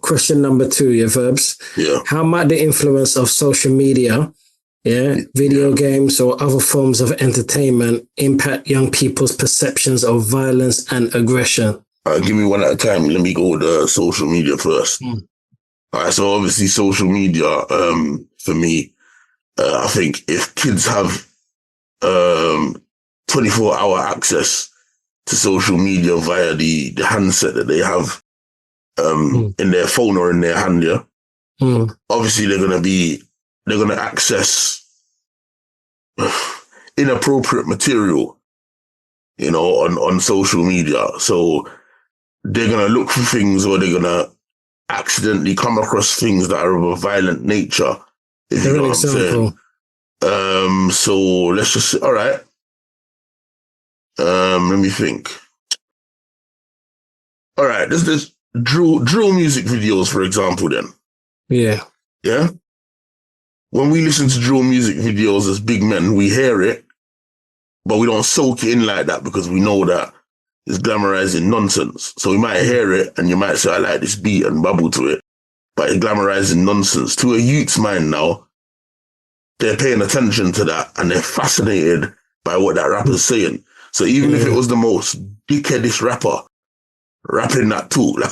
Question number 2, Verbz. Yeah. How might the influence of social media, video games or other forms of entertainment impact young people's perceptions of violence and aggression? Give me one at a time. Let me go with social media first. All right, so obviously social media, for me, I think if kids have 24-hour access to social media via the handset that they have in their phone or in their hand, obviously they're going to access inappropriate material, on social media. So they're going to look for things or they're going to accidentally come across things that are of a violent nature. If you know what I'm saying. So let's just, all right. Let me think. All right, there's drill music videos, for example, then. Yeah? When we listen to drill music videos as big men, we hear it, but we don't soak it in like that because we know that it's glamorizing nonsense. So we might hear it and you might say, I like this beat and bubble to it, but it's glamorizing nonsense. To a youth's mind now, they're paying attention to that and they're fascinated by what that rapper's saying. So even if it was the most dickheadish rapper rapping that talk, like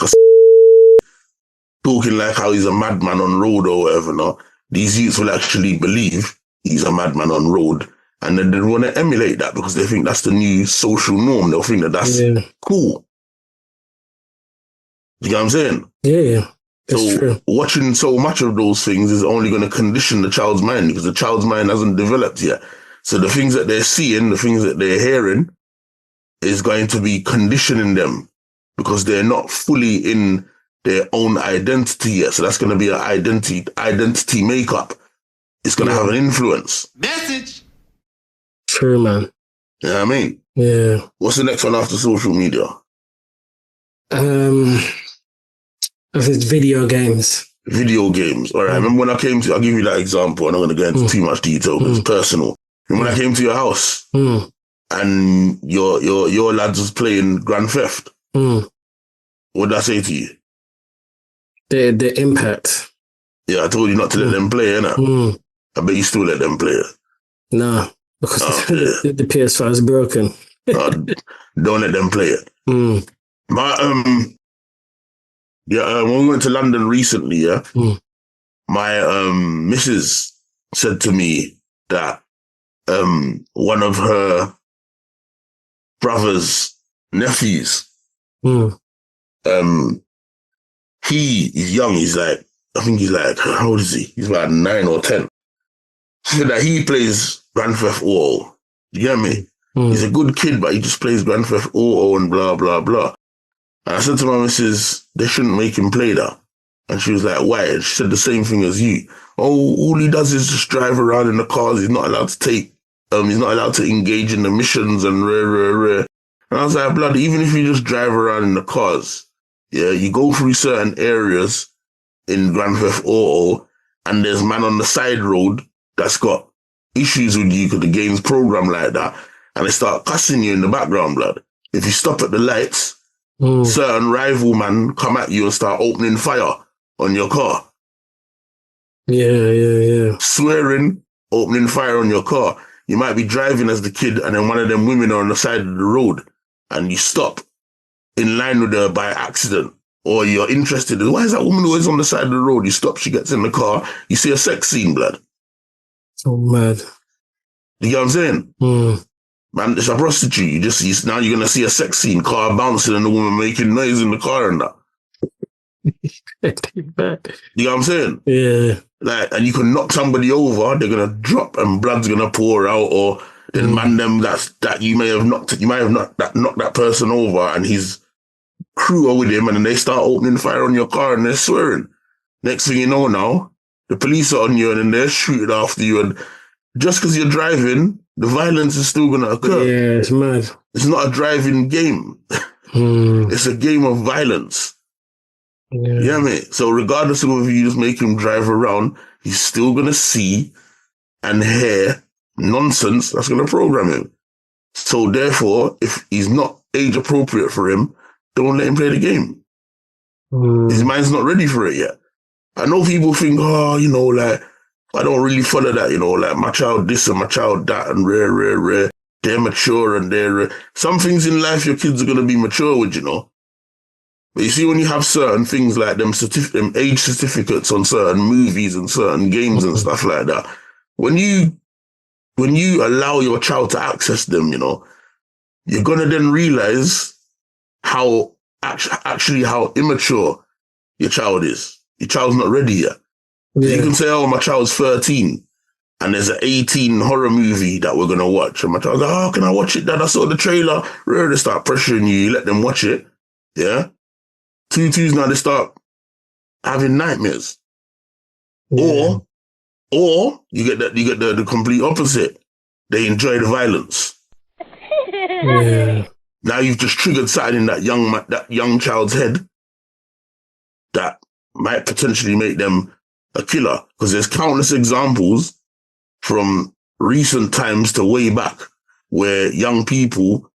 talking like how he's a madman on road or whatever, no, these youths will actually believe he's a madman on road. And then they want to emulate that because they think that's the new social norm. They'll think that that's cool. You know what I'm saying? Yeah. So true. Watching so much of those things is only going to condition the child's mind because the child's mind hasn't developed yet. So the things that they're seeing, the things that they're hearing is going to be conditioning them because they're not fully in their own identity yet. So that's going to be an identity makeup. It's going to have an influence. Message. True, man. You know what I mean? Yeah. What's the next one after social media? If it's video games. Video games. All right. Remember when I came to, I'll give you that example. I'm not going to go into too much detail because it's personal. Remember when I came to your house and your lads was playing Grand Theft? What did I say to you? The impact. Yeah, I told you not to let them play, innit? I bet you still let them play it. No, because the PS5 is broken. Don't let them play it. My when we went to London recently, my missus said to me that one of her brother's nephews, he is young. I think he's like, how old is he? He's about 9 or 10. She said that he plays Grand Theft Auto. You get me? He's a good kid, but he just plays Grand Theft Auto and blah, blah, blah. And I said to my missus, they shouldn't make him play that. And she was like, why? And she said the same thing as you. Oh, all he does is just drive around in the cars. He's not allowed to he's not allowed to engage in the missions and rare. And I was like, blood, even if you just drive around in the cars, yeah, you go through certain areas in Grand Theft Auto and there's man on the side road that's got issues with you because the game's programmed like that, and they start cussing you in the background, blood. If you stop at the lights, certain rival man come at you and start opening fire on your car. Yeah. Swearing, opening fire on your car. You might be driving as the kid and then one of them women are on the side of the road and you stop in line with her by accident, or you're interested in, why is that woman always on the side of the road? You stop, she gets in the car, you see a sex scene, blood. So mad. You get what I'm saying? Man, it's a prostitute. Now you're going to see a sex scene, car bouncing and the woman making noise in the car and that. You know what I'm saying? Yeah. Like, and you can knock somebody over, they're going to drop and blood's going to pour out, or then man them that you might have knocked that person over and his crew are with him, and then they start opening fire on your car and they're swearing. Next thing you know now, the police are on you and then they're shooting after you, and just because you're driving, the violence is still going to occur. Yeah, it's mad. It's not a driving game. It's a game of violence. Yeah. You know what I mean? So regardless of if you just make him drive around, he's still going to see and hear nonsense that's going to program him. So therefore, if he's not age appropriate for him, don't let him play the game. His mind's not ready for it yet. I know people think, like, I don't really follow that, like my child this and my child that and rare. They're mature and they're... Some things in life your kids are going to be mature with, But you see, when you have certain things like them age certificates on certain movies and certain games and stuff like that, when you allow your child to access them, you're going to then realize how immature your child is. Your child's not ready yet. Yeah. You can say, oh, my child's 13 and there's an 18 horror movie that we're going to watch. And my child's like, oh, can I watch it, Dad? I saw the trailer. They start pressuring you. You let them watch it. Yeah. Twos now, they start having nightmares. Yeah. Or you get the complete opposite. They enjoy the violence. Yeah. Now you've just triggered something in that young child's head that might potentially make them a killer. Because there's countless examples from recent times to way back where young people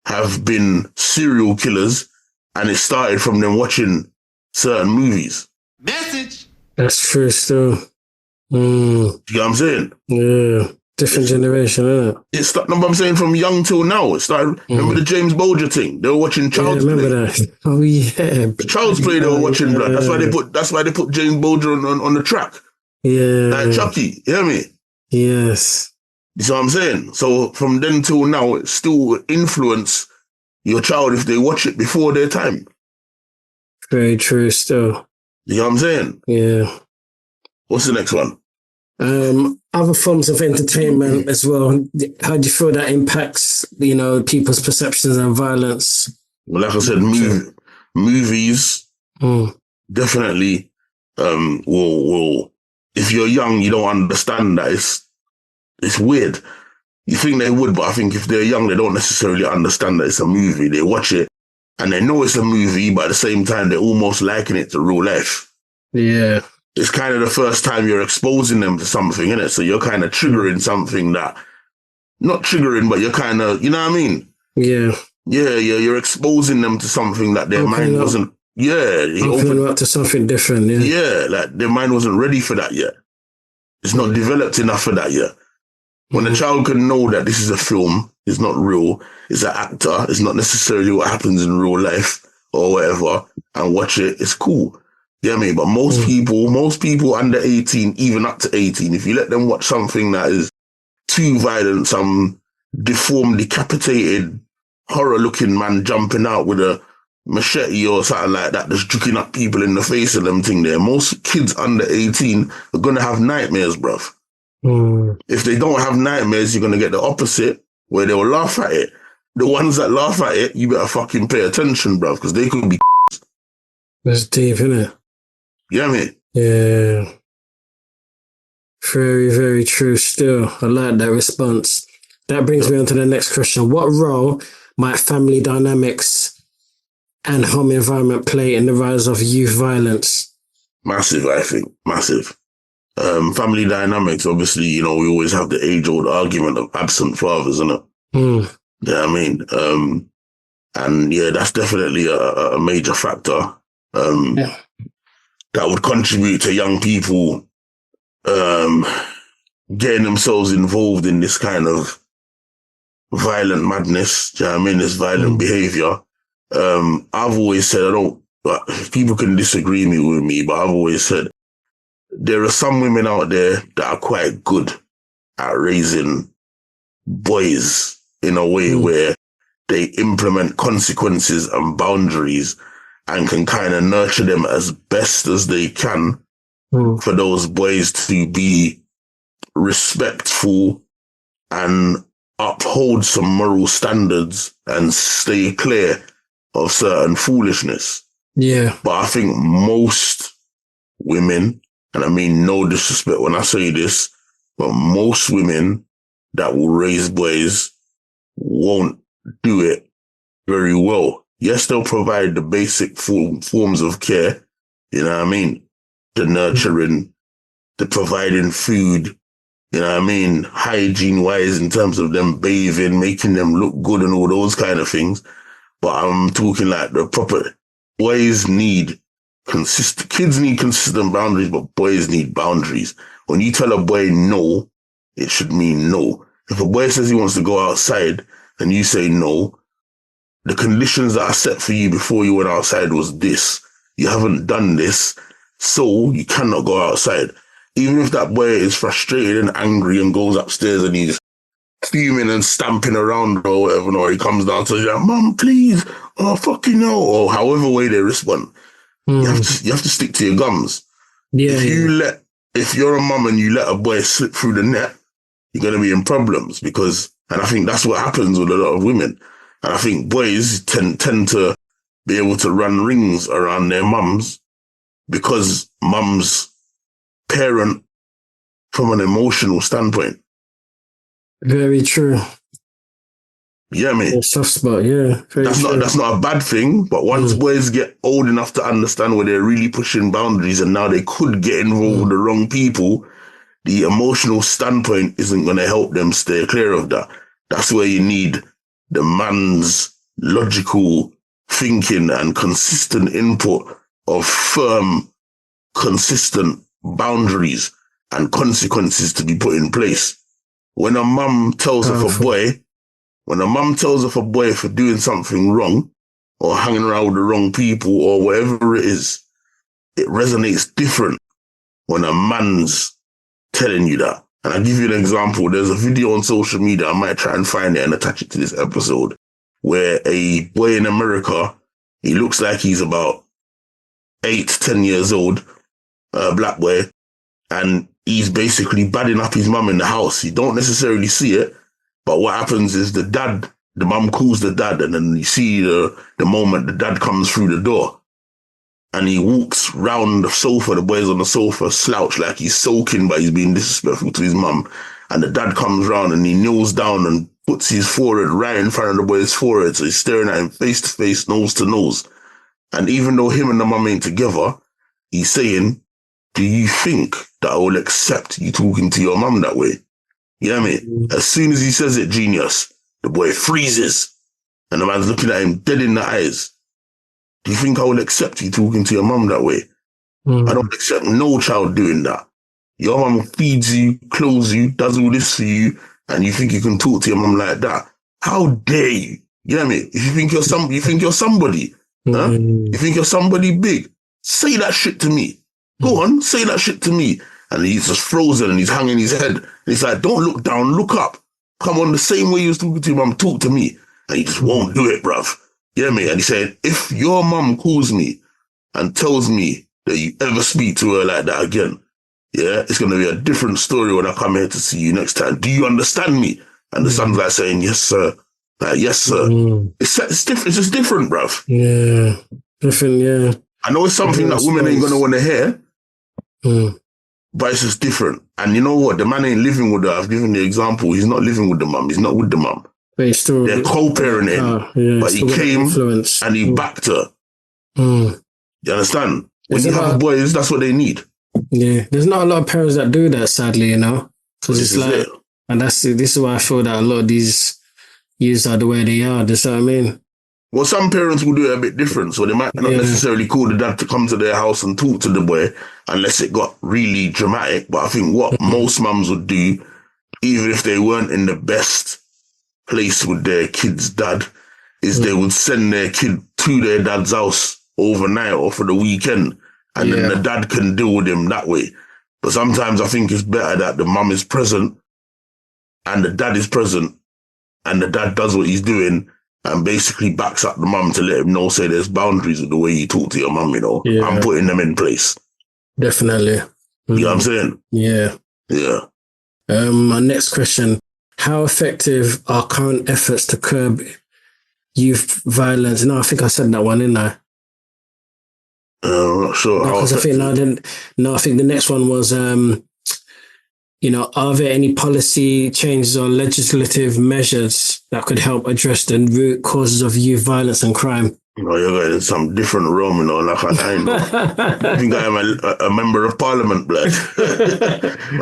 have been serial killers, and it started from them watching certain movies. Message. That's true still. You know what I'm saying? Yeah. Different generation, isn't it? It started, I'm saying, from young till now. It started, remember the James Bolger thing? They were watching Child's Play. Remember that? Oh, yeah. Child's Play they were watching, blood. That's why they put James Bolger on the track. Yeah. Like Chucky, you hear me? Yes. You see what I'm saying? So from then till now, it still influence your child if they watch it before their time. Very true still. You know what I'm saying? Yeah. What's the next one? Other forms of entertainment as well. How do you feel that impacts, people's perceptions and violence? Well, like I said, movies definitely will. If you're young, you don't understand that. It's weird. You think they would, but I think if they're young, they don't necessarily understand that it's a movie. They watch it and they know it's a movie, but at the same time, they're almost liking it to real life. Yeah. It's kind of the first time you're exposing them to something, innit? So you're kind of triggering something that, not triggering, but you're kind of, you know what I mean? Yeah. Yeah, you're exposing them to something that their mind wasn't, opening up to something different, yeah. Yeah, like their mind wasn't ready for that yet. It's not developed enough for that yet. When a child can know that this is a film, it's not real, it's an actor, it's not necessarily what happens in real life or whatever, and watch it, it's cool. You know what I mean? But most people under 18, even up to 18, if you let them watch something that is too violent, some deformed, decapitated, horror-looking man jumping out with a machete or something like that, just juking up people in the face and them thing there, most kids under 18 are going to have nightmares, bruv. If they don't have nightmares, you're going to get the opposite, where they'll laugh at it. the ones that laugh at it, you better fucking pay attention, bruv, because they could be. That's deep, isn't it? You know what I mean? Yeah. Very, very true still. I like that response. That brings me on to the next question. What role might family dynamics and home environment play in the rise of youth violence? Massive, I think. Massive. Family dynamics, obviously, you know, we always have the age-old argument of absent fathers, isn't it? Mm. Yeah, I mean, and yeah, that's definitely a major factor that would contribute to young people getting themselves involved in this kind of violent madness. Do you know what I mean? This violent behavior. I've always said, people can disagree with me, but I've always said there are some women out there that are quite good at raising boys in a way where they implement consequences and boundaries and can kind of nurture them as best as they can for those boys to be respectful and uphold some moral standards and stay clear of certain foolishness. Yeah. But I think most women, and I mean no disrespect when I say this, but most women that will raise boys won't do it very well. Yes, they'll provide the basic forms of care, you know what I mean? The nurturing, the providing food, you know what I mean? Hygiene-wise in terms of them bathing, making them look good and all those kind of things. But I'm talking like the proper boys need kids need consistent boundaries, but boys need boundaries. When you tell a boy no, it should mean no. If a boy says he wants to go outside and you say no, the conditions that are set for you before you went outside was this. You haven't done this, so you cannot go outside. Even if that boy is frustrated and angry and goes upstairs and he's fuming and stamping around or whatever, or he comes down to you, Mum, please, oh, fucking no, or however way they respond. You have to stick to your gums. Yeah. If you're a mum and you let a boy slip through the net, you're going to be in problems and I think that's what happens with a lot of women. And I think boys tend to be able to run rings around their mums because mums parent from an emotional standpoint. Very true. Yeah, mate. Soft spot, yeah. That's not a bad thing, but once boys get old enough to understand where they're really pushing boundaries and now they could get involved with the wrong people, the emotional standpoint isn't going to help them stay clear of that. That's where you need the man's logical thinking and consistent input of firm, consistent boundaries and consequences to be put in place. When a mum tells of a boy for doing something wrong or hanging around with the wrong people or whatever it is, it resonates different when a man's telling you that. And I'll give you an example. There's a video on social media. I might try and find it and attach it to this episode where a boy in America, he looks like he's about 8 to 10 years old, a black boy, and he's basically badding up his mum in the house. You don't necessarily see it, but what happens is the mum calls the dad, and then you see the moment the dad comes through the door and he walks round the sofa, the boy's on the sofa, slouched like he's soaking, but he's being disrespectful to his mum. And the dad comes round and he kneels down and puts his forehead right in front of the boy's forehead. So he's staring at him face to face, nose to nose. And even though him and the mum ain't together, he's saying, do you think that I will accept you talking to your mum that way? You know what I mean? As soon as he says it, genius, the boy freezes. And the man's looking at him dead in the eyes. Do you think I will accept you talking to your mum that way? I don't accept no child doing that. Your mum feeds you, clothes you, does all this for you, and you think you can talk to your mum like that? How dare you? You know what I mean? If you think you're somebody, huh? You think you're somebody big, say that shit to me. Go on, say that shit to me. And he's just frozen and he's hanging his head. And he's like, don't look down, look up. Come on, the same way you was talking to your mum, talk to me. And he just won't do it, bruv. You know what I mean? And he said, if your mum calls me and tells me that you ever speak to her like that again, yeah, it's going to be a different story when I come here to see you next time. Do you understand me? And the son's like saying, yes, sir. Like, yes, sir. It's different. It's just different, bruv. Yeah. Different, yeah. I know it's something that women ain't going to want to hear, but it's just different. And you know what? The man ain't living with her. I've given the example. He's not living with the mum. He's not with the mum. But he's still... They're co-parenting. But he came and he backed her. You understand? When you have boys, that's what they need. Yeah. There's not a lot of parents that do that, sadly, you know? Because it's like... And this is why I feel that a lot of these youths are the way they are. Do you know what I mean? Well, some parents will do it a bit different. So they might not necessarily call the dad to come to their house and talk to the boy unless it got really dramatic. But I think what most mums would do, even if they weren't in the best place with their kid's dad, is they would send their kid to their dad's house overnight or for the weekend. And then the dad can deal with him that way. But sometimes I think it's better that the mum is present and the dad is present and the dad does what he's doing and basically backs up the mum to let him know, say there's boundaries with the way you talk to your mum, you know. Yeah. I'm putting them in place. Definitely. You know what I'm saying? Yeah. Yeah. My next question, how effective are current efforts to curb youth violence? No, I think I said that one, didn't I? I'm not sure. Because I think I think the next one was you know, are there any policy changes or legislative measures that could help address the root causes of youth violence and crime? No, you're going in some different realm, you know, like I know. I think I am a member of parliament, blood.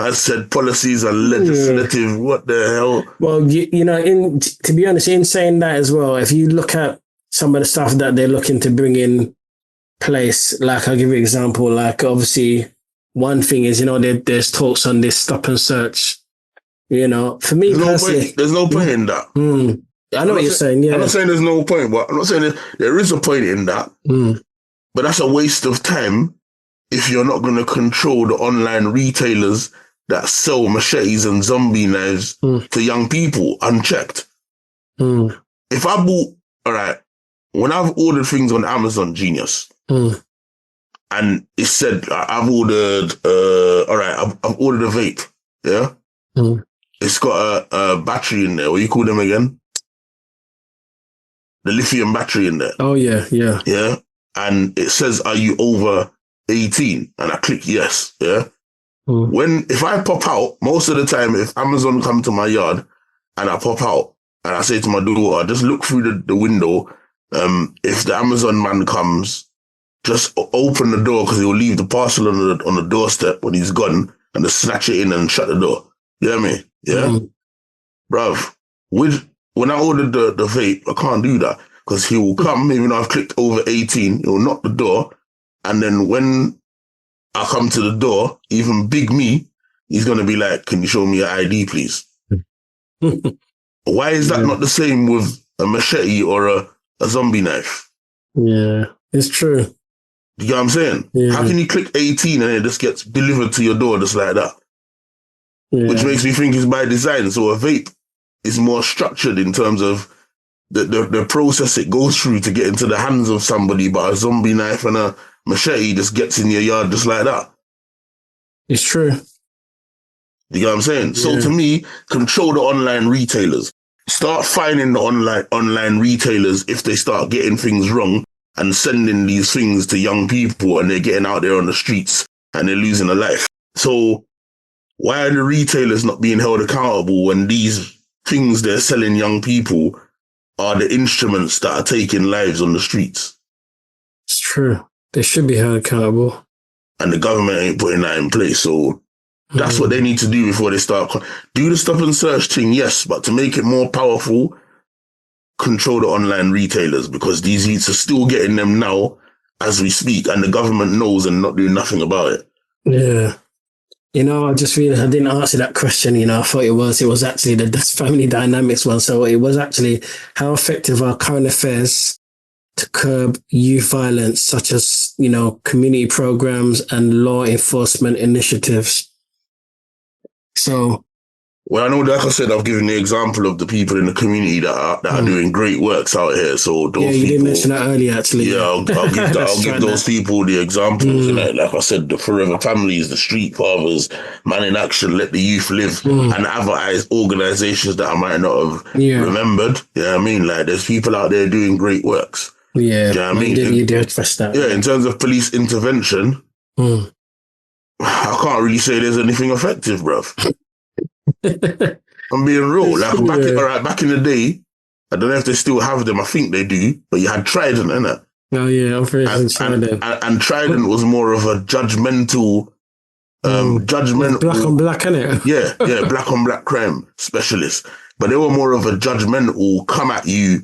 I said policies and legislative, what the hell? Well, you know, to be honest, in saying that as well, if you look at some of the stuff that they're looking to bring in place, like I'll give you an example, like obviously one thing is, you know, there's talks on this stop and search, you know, for me personally. There's no point in that. I know what you're saying, yeah. I'm not saying there's no point, but I'm not saying there is a point in that. But that's a waste of time if you're not going to control the online retailers that sell machetes and zombie knives to young people unchecked. If I bought, all right, when I've ordered things on Amazon, Genius, and it said, I've ordered, I've ordered a vape, yeah? It's got a battery in there. What do you call them again? The lithium battery in there. Oh, yeah. Yeah? And it says, are you over 18? And I click yes, yeah? If I pop out, most of the time, if Amazon come to my yard and I pop out and I say to my daughter, just look through the window, if the Amazon man comes, just open the door because he'll leave the parcel on the doorstep when he's gone and just snatch it in and shut the door. You know what I mean? Yeah? Bruv, when I ordered the vape, I can't do that because he will come, even though I've clicked over 18, he'll knock the door. And then when I come to the door, even big me, he's going to be like, can you show me your ID, please? Why is that not the same with a machete or a zombie knife? Yeah, it's true. You know what I'm saying? Yeah. How can you click 18 and it just gets delivered to your door just like that? Yeah. Which makes me think it's by design. So a vape is more structured in terms of the process it goes through to get into the hands of somebody, but a zombie knife and a machete just gets in your yard just like that. It's true. You know what I'm saying? Yeah. So to me, control the online retailers. Start finding the online retailers if they start getting things wrong and sending these things to young people and they're getting out there on the streets and they're losing a life. So why are the retailers not being held accountable when these things they're selling young people are the instruments that are taking lives on the streets? It's true. They should be held accountable. And the government ain't putting that in place. So that's what they need to do before they start. Do the stop and search thing, yes, but to make it more powerful, control the online retailers because these youths are still getting them now as we speak and the government knows and not doing nothing about it. Yeah. You know, I just realized I didn't answer that question. You know, I thought it was actually the family dynamics one. So it was actually how effective are current affairs to curb youth violence, such as, you know, community programs and law enforcement initiatives. So Well, I know, like I said, I've given the example of the people in the community that are doing great works out here. So those you people, did mention that earlier, actually. yeah, I'll give those people the examples. Like I said, the Forever Families, the Street Fathers, Man in Action, Let the Youth Live, and other organizations that I might not have remembered. You know what I mean? Like, there's people out there doing great works. Yeah, Do you know what I mean? You did express that. Yeah, in terms of police intervention, I can't really say there's anything effective, bruv. I'm being real. Like back in the day, I don't know if they still have them. I think they do, but you had Trident, innit? Oh yeah, I'm pretty Trident. And Trident was more of a judgmental, black on black, innit? yeah, black on black crime specialist. But they were more of a judgmental, come at you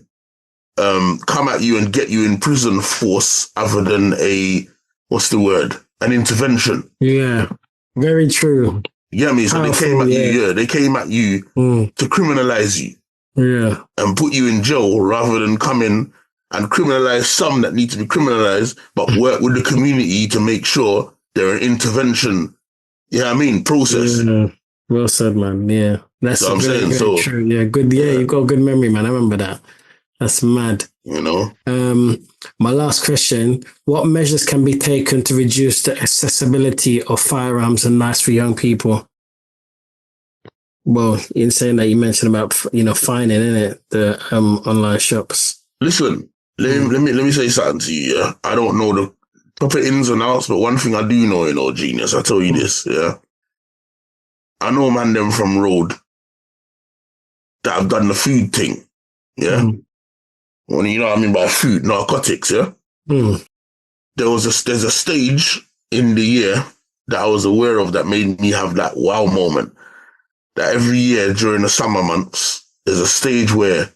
and get you in prison force, other than an intervention. Yeah, very true. You get me? So they came at you, they came at you to criminalize you. Yeah. And put you in jail rather than come in and criminalize some that need to be criminalized, but work with the community to make sure they're an intervention, process. Yeah. Well said, man. Yeah. That's what I'm saying. So true. Yeah, good. Yeah, you've got a good memory, man. I remember that. That's mad. You know? My last question, what measures can be taken to reduce the accessibility of firearms and knives for young people? Well, in saying that, you mentioned about, finding, innit, the online shops. Listen, let me say something to you, yeah? I don't know the proper ins and outs, but one thing I do know, Genius, I tell you this, yeah? I know man them from road that have done the food thing, yeah? When you know what I mean by food, narcotics, yeah? There's a stage in the year that I was aware of that made me have that wow moment. That every year during the summer months, there's a stage where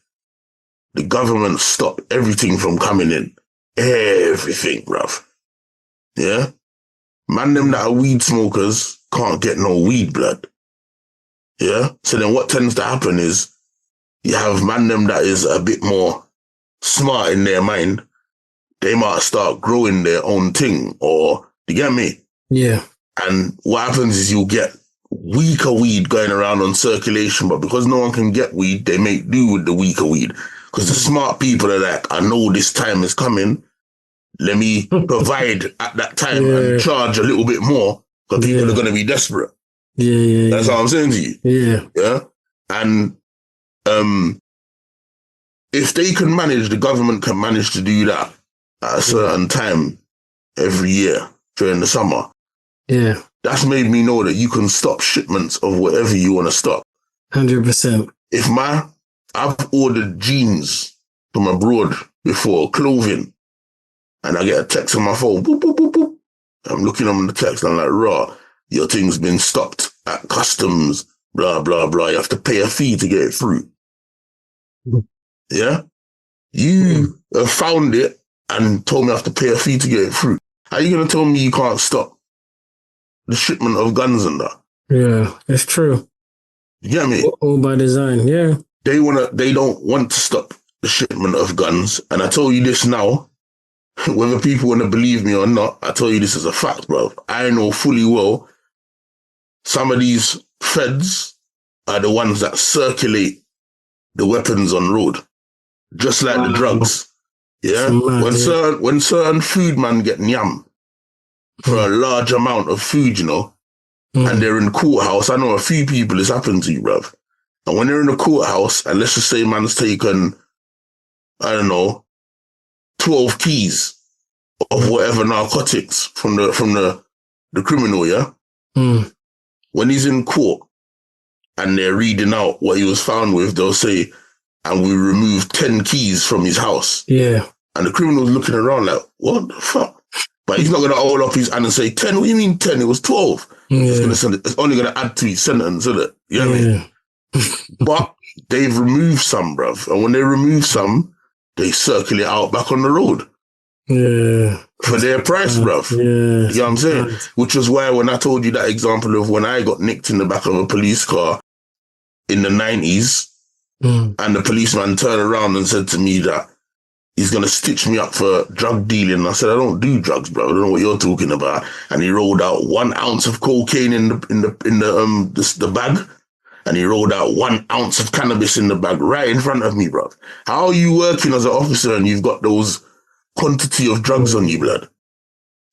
the government stop everything from coming in. Everything, bruv. Yeah? Man, them that are weed smokers can't get no weed blood. Yeah? So then what tends to happen is you have man, them that is a bit more smart in their mind. They might start growing their own thing, or, you get me? Yeah. And what happens is you'll get weaker weed going around on circulation, but because no one can get weed, they make do with the weaker weed. Because the smart people are like, I know this time is coming. Let me provide at that time and charge a little bit more, because people are going to be desperate. That's what I'm saying to you. Yeah. And if they can manage, the government can manage to do that at a certain time every year during the summer. Yeah. That's made me know that you can stop shipments of whatever you want to stop. 100%. I've ordered jeans from abroad before, clothing, and I get a text on my phone, boop, boop, boop, boop. I'm looking on the text, and I'm like, your thing's been stopped at customs, blah, blah, blah. You have to pay a fee to get it through. Yeah? You have found it and told me I have to pay a fee to get it through. How are you going to tell me you can't stop the shipment of guns and that? Yeah, it's true. You get me? All by design, yeah. They don't want to stop the shipment of guns. And I tell you this now, whether people want to believe me or not, I tell you this as a fact, bro. I know fully well some of these feds are the ones that circulate the weapons on road. Just like the drugs. Yeah? When certain food man get nyam for a large amount of food, and they're in courthouse, I know a few people it's happened to you, bruv. And when they're in the courthouse, and let's just say man's taken, 12 keys of whatever narcotics from the criminal, yeah? When he's in court and they're reading out what he was found with, they'll say, and we removed 10 keys from his house. Yeah. And the criminal's looking around like, what the fuck? But he's not going to hold up his hand and say, 10? What do you mean 10? It was 12. It's only going to add to his sentence, isn't it? You know what I mean? But they've removed some, bruv. And when they remove some, they circulate out back on the road. Yeah. For their price, bruv. Yeah. You know what I'm saying? Which was why when I told you that example of when I got nicked in the back of a police car in the 90s, and the policeman turned around and said to me that he's going to stitch me up for drug dealing. I said, I don't do drugs, bro. I don't know what you're talking about. And he rolled out 1 ounce of cocaine in the bag. and he rolled out 1 ounce of cannabis in the bag right in front of me, bro. How are you working as an officer and you've got those quantity of drugs on you, blood?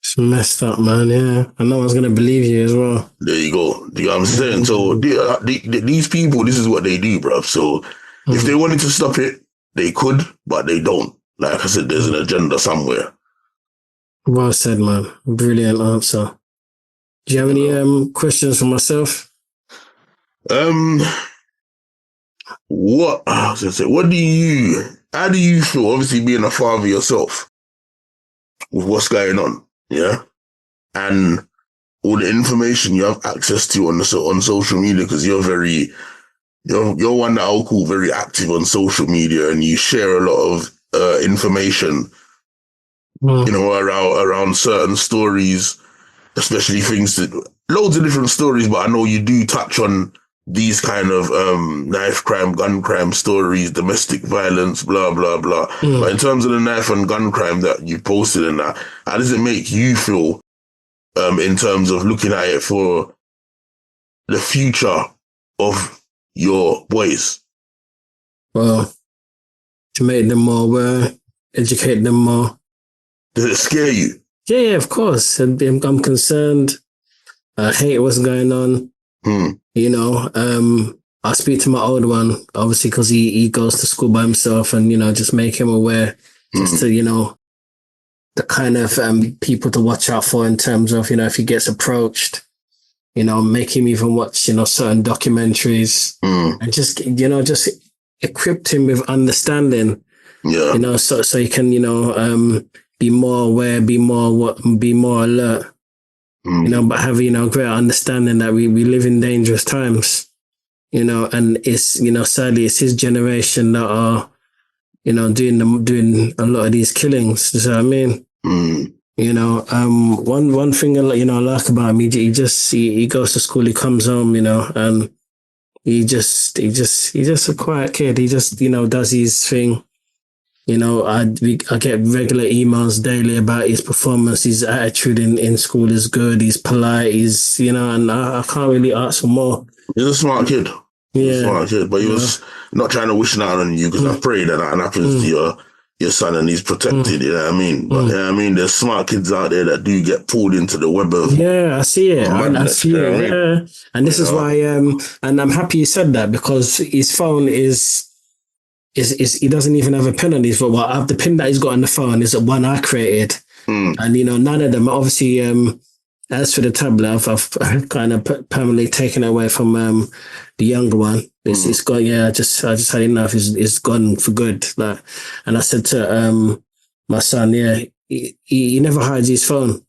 It's messed up, man, yeah. And no one's going to believe you as well. There you go. Do you know what I'm saying? So these people, this is what they do, bro. So if they wanted to stop it, they could, but they don't. Like I said, there's an agenda somewhere. Well said, man. Brilliant answer. Do you have any questions for myself? What how do you feel, obviously being a father yourself, with what's going on, yeah? And all the information you have access to on social media, because you're one that I'll call very active on social media, and you share a lot of information, you know, around certain stories, especially loads of different stories, but I know you do touch on these kind of knife crime, gun crime stories, domestic violence, blah, blah, blah. But in terms of the knife and gun crime that you posted and that, how does it make you feel in terms of looking at it for the future of your boys? Well, to make them more aware, educate them more. Does it scare you? Yeah, of course. I'm concerned. I hate what's going on. You know, I speak to my old one, obviously, because he goes to school by himself, and, you know, just make him aware, just to, you know, the kind of people to watch out for in terms of, you know, if he gets approached, you know, make him even watch, you know, certain documentaries and just, you know, just equip him with understanding, you know, so he can, you know, be more aware, be more alert. You know, but have, you know, greater understanding that we live in dangerous times, you know, and it's, you know, sadly it's his generation that are, you know, doing a lot of these killings. You know what I mean? You know, one thing, you know, I like about him, he goes to school, he comes home, you know, and he's just a quiet kid. He just, you know, does his thing. You know, I get regular emails daily about his performance. His attitude in school is good. He's polite. He's, you know, and I can't really ask for more. He's a smart kid. Yeah. Smart kid, but he was not trying to wish that on you, because I pray that nothing happens to your son and he's protected, you know what I mean? But, you know what I mean? There's smart kids out there that do get pulled into the web of... Yeah, I see it. I see it, yeah. And this is why, and I'm happy you said that, because his phone is he doesn't even have a pin on his phone. Well, the pin that he's got on the phone is the one I created. And, you know, none of them, obviously, as for the tablet, I've kind of permanently taken it away from the younger one. It's gone, I just had enough. It's gone for good. Like, and I said to my son, he never hides his phone.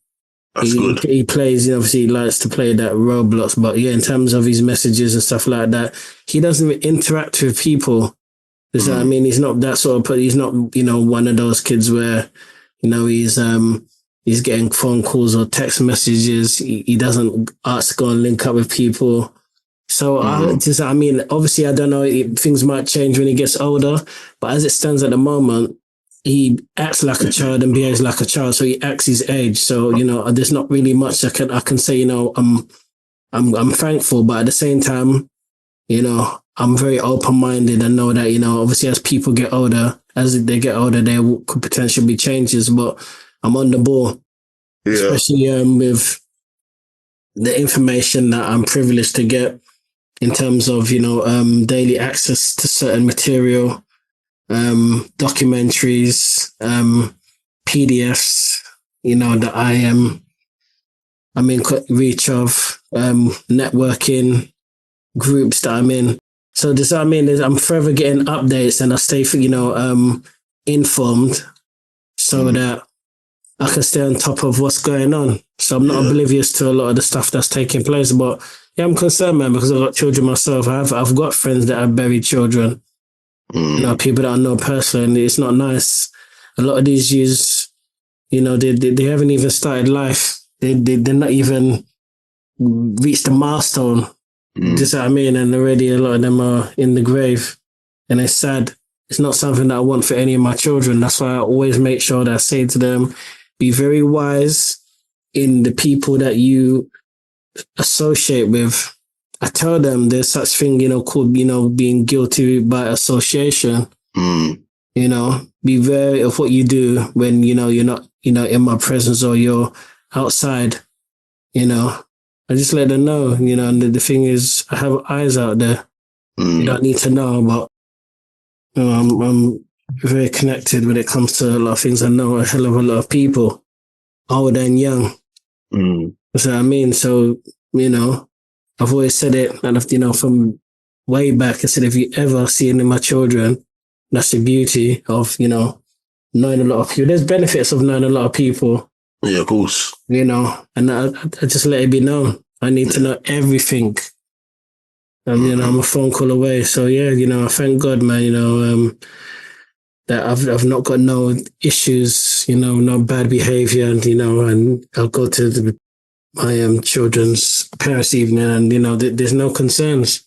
That's good. He plays, you know, obviously he likes to play that Roblox, but yeah, in terms of his messages and stuff like that, he doesn't interact with people. Does that mean he's not that sort of, he's not, you know, one of those kids where, you know, he's getting phone calls or text messages. He doesn't ask to go and link up with people. So I mean, obviously I don't know, things might change when he gets older, but as it stands at the moment, he acts like a child and behaves like a child. So he acts his age. So, you know, there's not really much I can say, you know, I'm thankful, but at the same time, you know, I'm very open-minded and know that, you know, obviously as people get older, as they get older, there could potentially be changes, but I'm on the ball, especially with the information that I'm privileged to get in terms of, you know, daily access to certain material, documentaries, PDFs, you know, that I'm in reach of, networking groups that I'm in. So does that mean I'm forever getting updates and I stay, you know, informed so that I can stay on top of what's going on. So I'm not oblivious to a lot of the stuff that's taking place. But yeah, I'm concerned, man, because I've got children myself. I've got friends that have buried children. You know, people that I know personally. It's not nice. A lot of these youths, you know, they haven't even started life. They're not even reached the milestone. Just what I mean, and already a lot of them are in the grave, and it's sad. It's not something that I want for any of my children. That's why I always make sure that I say to them, be very wise in the people that you associate with, I tell them there's such thing, called, being guilty by association. Be wary of what you do when, you're not, in my presence or you're outside, I just let them know, and the thing is, I have eyes out there. You don't need to know, but I'm very connected when it comes to a lot of things. I know a hell of a lot of people, old and young. That's what I mean. So, I've always said it, and from way back, I said, if you ever see any of my children, that's the beauty of, knowing a lot of people. There's benefits of knowing a lot of people. Yeah, of course. And I just let it be known. I need to know everything. I'm a phone call away. So yeah, I thank God, man, that I've not got no issues, no bad behavior, and I'll go to my children's parents' evening, and there's no concerns.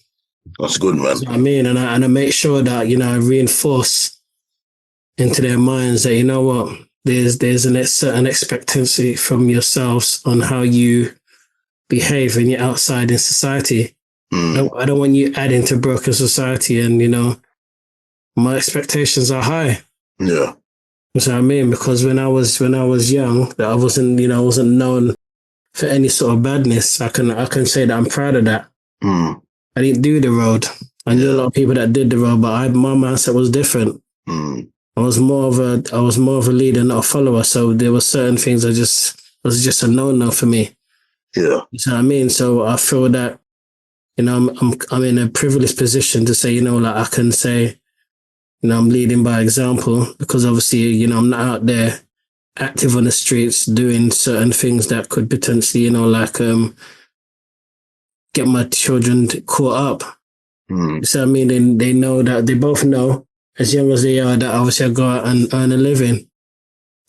That's good, man. That's what I mean, and I make sure that I reinforce into their minds that what, there's a certain expectancy from yourselves on how you behave when you're outside in society. I don't want you adding to broken society, and my expectations are high. Yeah, that's what I mean. Because when I was young, that I wasn't known for any sort of badness. I can say that I'm proud of that. I didn't do the road. I knew a lot of people that did the road, but my mindset was different. I was more of a leader, not a follower. So there were certain things was just a no for me. Yeah, you know what I mean. So I feel that I'm in a privileged position to say I can say I'm leading by example, because obviously I'm not out there active on the streets doing certain things that could potentially get my children caught up. So I mean, they know that, they both know, as young as they are, that obviously I go out and earn a living,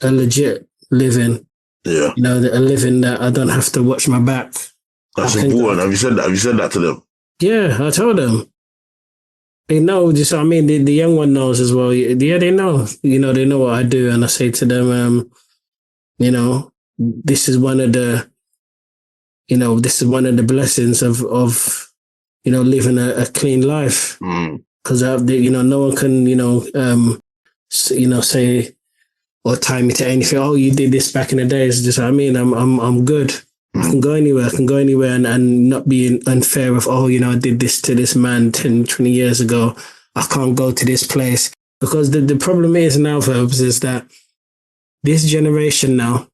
a legit living. Yeah. A living that I don't have to watch my back. That's important. Have you said that? Have you said that to them? Yeah, I told them. They know, just I mean, the young one knows as well. Yeah, they know. They know what I do, and I say to them, this is one of the, blessings of living a clean life. Because no one can say or tie me to anything. Oh, you did this back in the days. Just I mean, I'm good. I can go anywhere. And not be unfair of, I did this to this man 10, 20 years ago. I can't go to this place. Because the problem is now, Verbz, is that this generation now,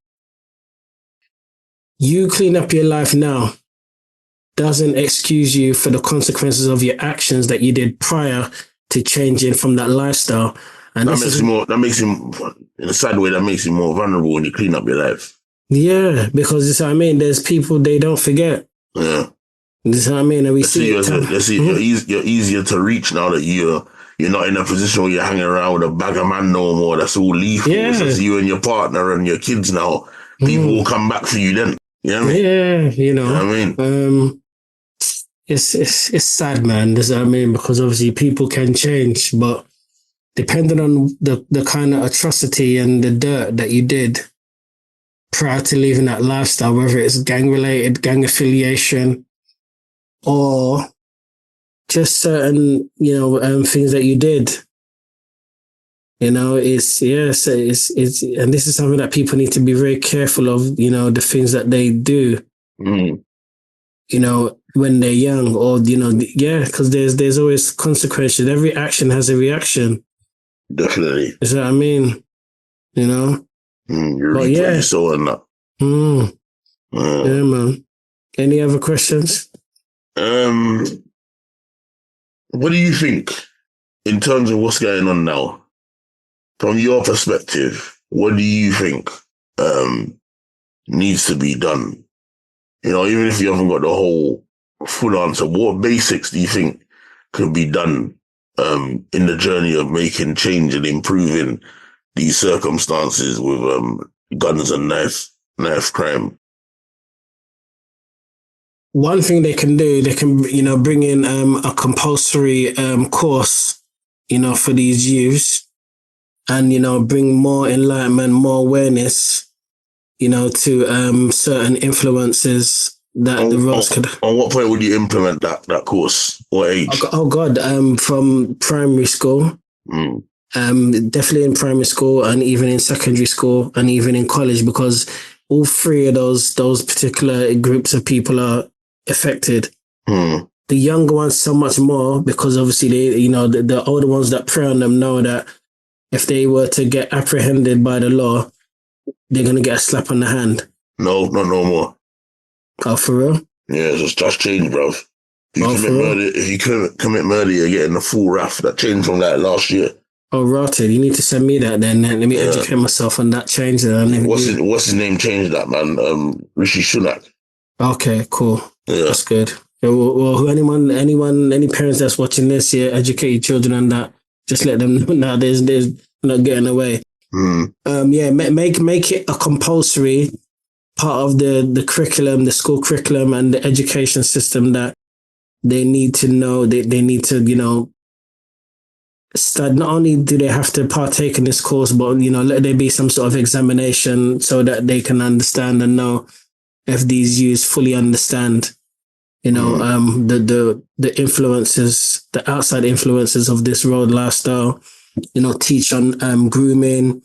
you clean up your life now doesn't excuse you for the consequences of your actions that you did prior to changing from that lifestyle. And that makes you, in a sad way, that makes you more vulnerable when you clean up your life. Yeah, because this what I mean. There's people they don't forget. Yeah, this what I mean. And we see you're easier to reach now that you're not in a position where you're hanging around with a bag of man no more. That's all lethal. Yeah. It's just you and your partner and your kids now. People will come back for you then. You know what I mean? Yeah, You know what I mean? It's sad, man. This what I mean, because obviously people can change, but depending on the kind of atrocity and the dirt that you did prior to leaving that lifestyle, whether it's gang-related, gang affiliation, or just certain, things that you did, it's and this is something that people need to be very careful of, the things that they do, when they're young, or, because there's always consequences. Every action has a reaction. Definitely. Is that what I mean? You're right, you saw in that. Yeah, man. Any other questions? What do you think in terms of what's going on now? From your perspective, what do you think needs to be done? Even if you haven't got the whole full answer, what basics do you think could be done in the journey of making change and improving these circumstances with guns and knife crime? One thing they can do, they can, bring in a compulsory course, for these youths, and, bring more enlightenment, more awareness, to certain influences that the roles could. On what point would you implement that course? What age? Oh God, from primary school. Definitely in primary school and even in secondary school and even in college, because all three of those particular groups of people are affected. The younger ones so much more, because obviously the older ones that prey on them know that if they were to get apprehended by the law, they're gonna get a slap on the hand. No, not no more. Oh, for real? Yeah, it's just changed, bruv. If you commit murder, you're getting the full wrath. That changed from like last year. Oh, rotted. You need to send me that then. Let me educate myself on that change. What's his name changed that, man? Rishi Sunak. Okay, cool. Yeah. That's good. Yeah, well, any parents that's watching this, educate your children on that. Just let them know now there's not getting away. Make it a compulsory part of the curriculum, the school curriculum and the education system that they need to know, they need to, start. Not only do they have to partake in this course, but, let there be some sort of examination so that they can understand and know if these youths fully understand, the influences, the outside influences of this road lifestyle, teach on grooming,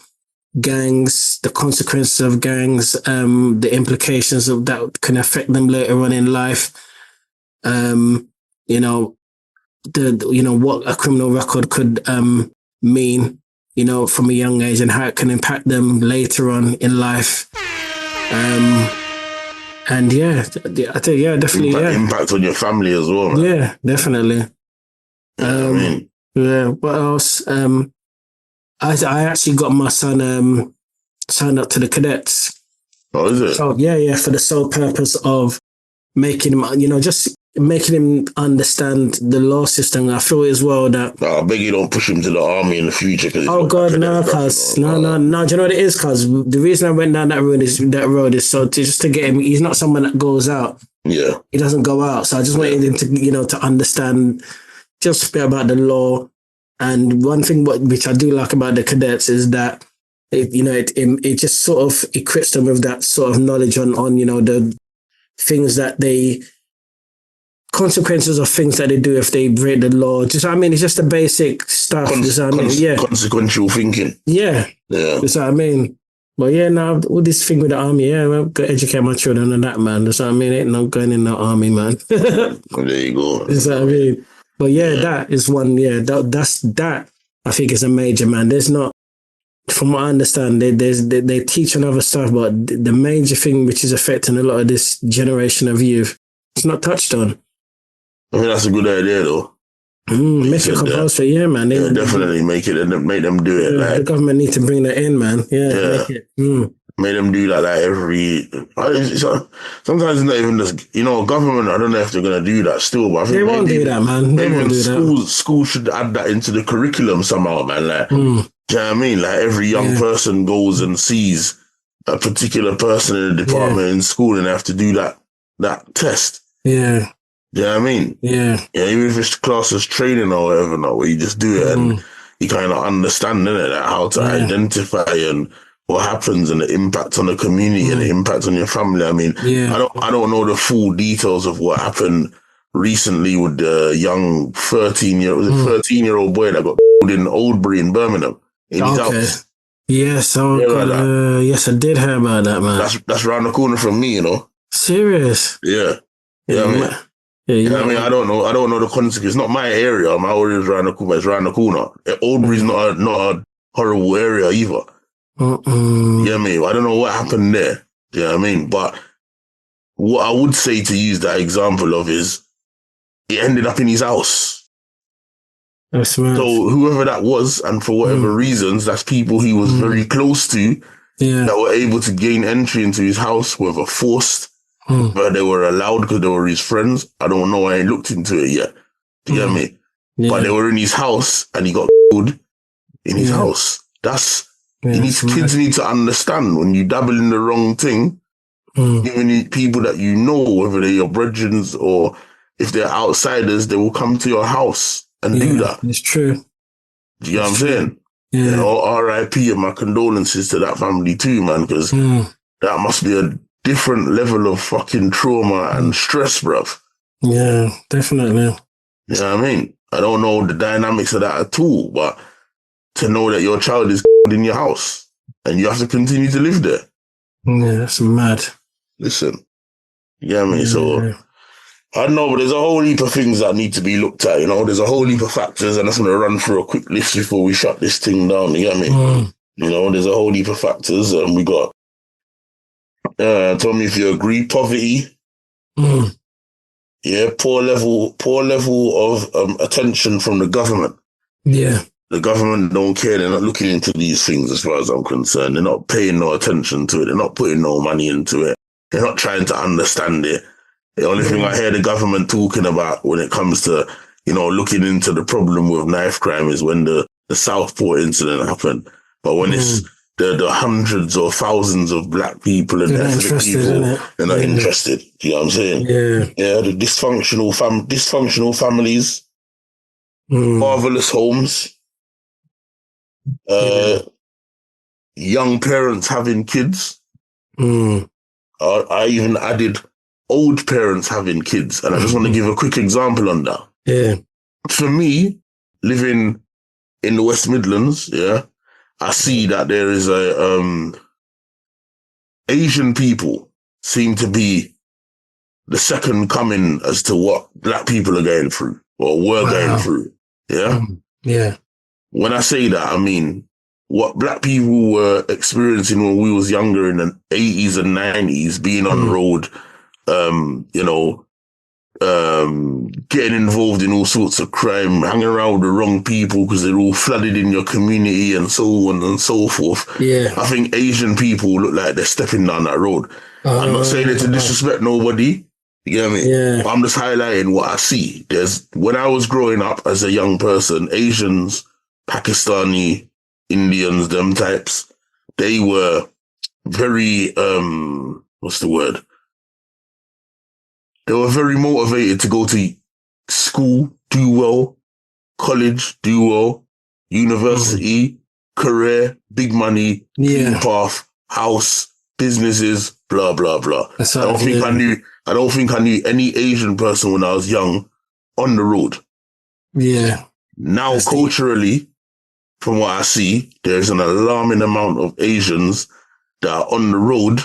gangs, the consequences of gangs, the implications of that can affect them later on in life. What a criminal record could mean, from a young age and how it can impact them later on in life. And I think, definitely, impact on your family as well, man. Yeah, definitely. Yeah, what else? I actually got my son signed up to the cadets. Oh, is it? So for the sole purpose of making him, just making him understand the law system. I feel as well that... I beg you don't push him to the army in the future. Oh God, no, cuz. No. Do you know what it is, cuz? The reason I went down that road is so just to get him. He's not someone that goes out. Yeah. He doesn't go out. So I just wanted him to, to understand just a bit about the law. And one thing which I do like about the cadets is that it just sort of equips them with that sort of knowledge on the things that consequences of things that they do if they break the law. It's just the basic stuff. Consequential thinking. Yeah. Yeah. That's what I mean. But now all this thing with the army, I've got to educate my children on that, man. That's what I mean. Ain't no going in the army, man. There you go. That's what I mean. But that is one, that I think is a major, man. There's not, from what I understand, they teach on other stuff, but the major thing which is affecting a lot of this generation of youth, it's not touched on. I think that's a good idea, though. Make it compulsory, man. Definitely make them do it. The government need to bring that in, man. Make it. Make them do that every... Sometimes it's not even just... government, I don't know if they're going to do that still, but I think they won't do that, man. They won't do that. Schools should add that into the curriculum somehow, man. Do you know what I mean? Every young person goes and sees a particular person in the department in school and they have to do that test. Yeah. Do you know what I mean? Yeah. Even if it's classes training or whatever, where you just do it and you kind of understand, innit, how to identify and what happens and the impact on the community and the impact on your family. I mean, I don't know the full details of what happened recently with the young 13-year-old boy that got in Oldbury in Birmingham in his house. Yes, yes, I did hear about that, man. That's around the corner from me, Serious? Yeah. I don't know the consequences. It's not my area. My area is around the corner. It's around the corner. Oldbury's not a horrible area either. I don't know what happened there. Do you know what I mean? But what I would say to use that example of is it ended up in his house. That's right. So whoever that was, and for whatever reasons, that's people he was very close to that were able to gain entry into his house, whether forced, but they were allowed because they were his friends. I don't know. I ain't looked into it yet. Do you get me? Yeah. But they were in his house and he got killed in his house. Kids need to understand when you dabble in the wrong thing, even people that you know, whether they're your brethren or if they're outsiders, they will come to your house and do that. It's true. Do you know what I'm saying? Yeah. R.I.P. and my condolences to that family too, man, because that must be a different level of fucking trauma and stress, bruv. Yeah, definitely. You know what I mean? I don't know the dynamics of that at all, but to know that your child is in your house and you have to continue to live there. Yeah, that's mad. Listen, you get me? Yeah. So, I don't know, but there's a whole heap of things that need to be looked at, you know? There's a whole heap of factors, and I'm going to run through a quick list before we shut this thing down, you get me? You know, there's a whole heap of factors, and we got, tell me if you agree, poverty. Yeah, poor level of attention from the government. Yeah. The government don't care. They're not looking into these things as far as I'm concerned. They're not paying no attention to it. They're not putting no money into it. They're not trying to understand it. The only thing I hear the government talking about when it comes to, you know, looking into the problem with knife crime is when the Southport incident happened. But when it's the hundreds or thousands of black people and ethnic people, they're not interested. You know what I'm saying? Yeah, the dysfunctional families, fatherless homes, young parents having kids. I even added old parents having kids, and I just want to give a quick example on that. Yeah. For me, living in the West Midlands, I see that there is Asian people seem to be the second coming as to what black people are going through or were going through. Yeah. Yeah. When I say that, I mean what black people were experiencing when we was younger in the 80s and 90s, being on the road, you know, getting involved in all sorts of crime, hanging around with the wrong people because they're all flooded in your community and so on and so forth. Yeah. I think Asian people look like they're stepping down that road. I'm not saying it to disrespect nobody. You get me? Yeah. I'm just highlighting what I see. When I was growing up as a young person, Asians, Pakistani, Indians, them types, they were very, what's the word? They were very motivated to go to school, do well, college, do well, university, career, big money, path, house, businesses, blah, blah, blah. I don't think I knew any Asian person when I was young on the road. Yeah. Now, culturally, from what I see, there's an alarming amount of Asians that are on the road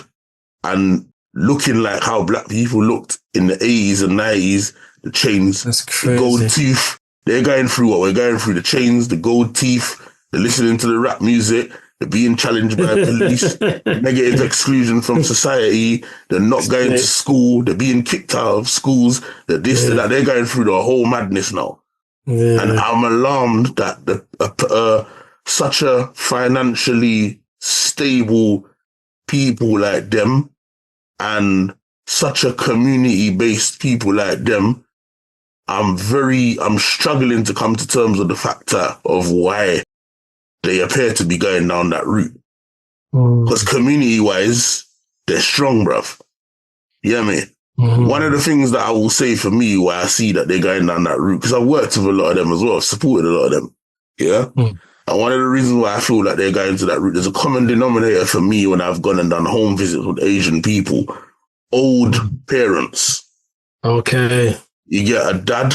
and looking like how black people looked in the 80s and 90s, the chains, the gold teeth. They're going through what we're going through, the chains, the gold teeth, they're listening to the rap music, they're being challenged by police, negative exclusion from society, they're not going to school, they're being kicked out of schools, they're this, they're that. They're going through the whole madness now. Yeah. And I'm alarmed that such a financially stable people like them and such a community-based people like them, I'm struggling to come to terms with the factor of why they appear to be going down that route. Because community-wise, they're strong, bruv. You hear me? One of the things that I will say for me why I see that they're going down that route, because I've worked with a lot of them as well, I've supported a lot of them. Yeah? And one of the reasons why I feel like they're going to that route, there's a common denominator for me when I've gone and done home visits with Asian people. Old parents. Okay. You get a dad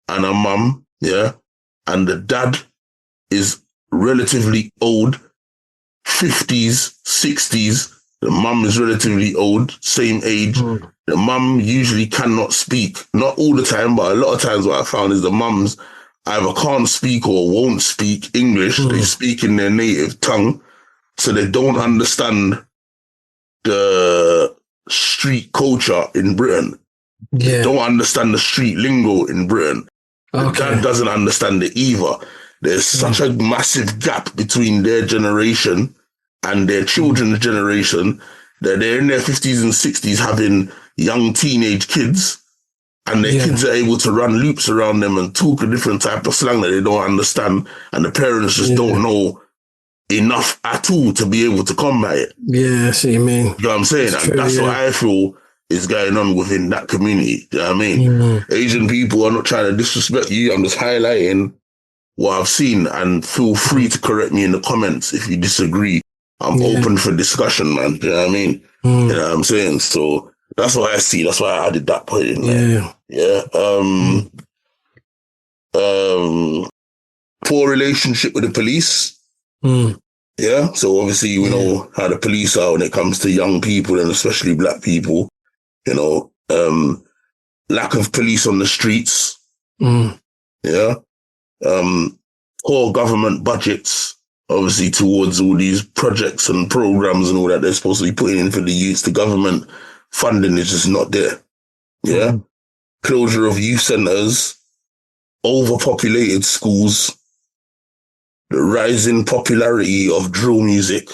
and a mum, and the dad is relatively old, 50s, 60s. The mum is relatively old, same age. The mum usually cannot speak. Not all the time, but a lot of times what I found is the mums either can't speak or won't speak English. They speak in their native tongue, so they don't understand the street culture in Britain. They don't understand the street lingo in Britain. The dad doesn't understand it either. There's such a massive gap between their generation and their children's generation that they're in their 50s and 60s having young teenage kids, and their kids are able to run loops around them and talk a different type of slang that they don't understand, and the parents just don't know enough at all to be able to combat it. Yeah, I see what you mean. You know what I'm saying? That's what I feel is going on within that community. You know what I mean? Asian people are not trying to disrespect you. I'm just highlighting what I've seen, and feel free to correct me in the comments if you disagree. I'm open for discussion, man. Do you know what I mean? You know what I'm saying? So that's what I see. That's why I added that point in there. Yeah. Poor relationship with the police. Yeah. So obviously, we know how the police are when it comes to young people and especially black people. You know, lack of police on the streets. Yeah. Poor government budgets, obviously, towards all these projects and programs and all that they're supposed to be putting in for the youth. The government funding is just not there. Yeah. Closure of youth centers, overpopulated schools, the rising popularity of drill music.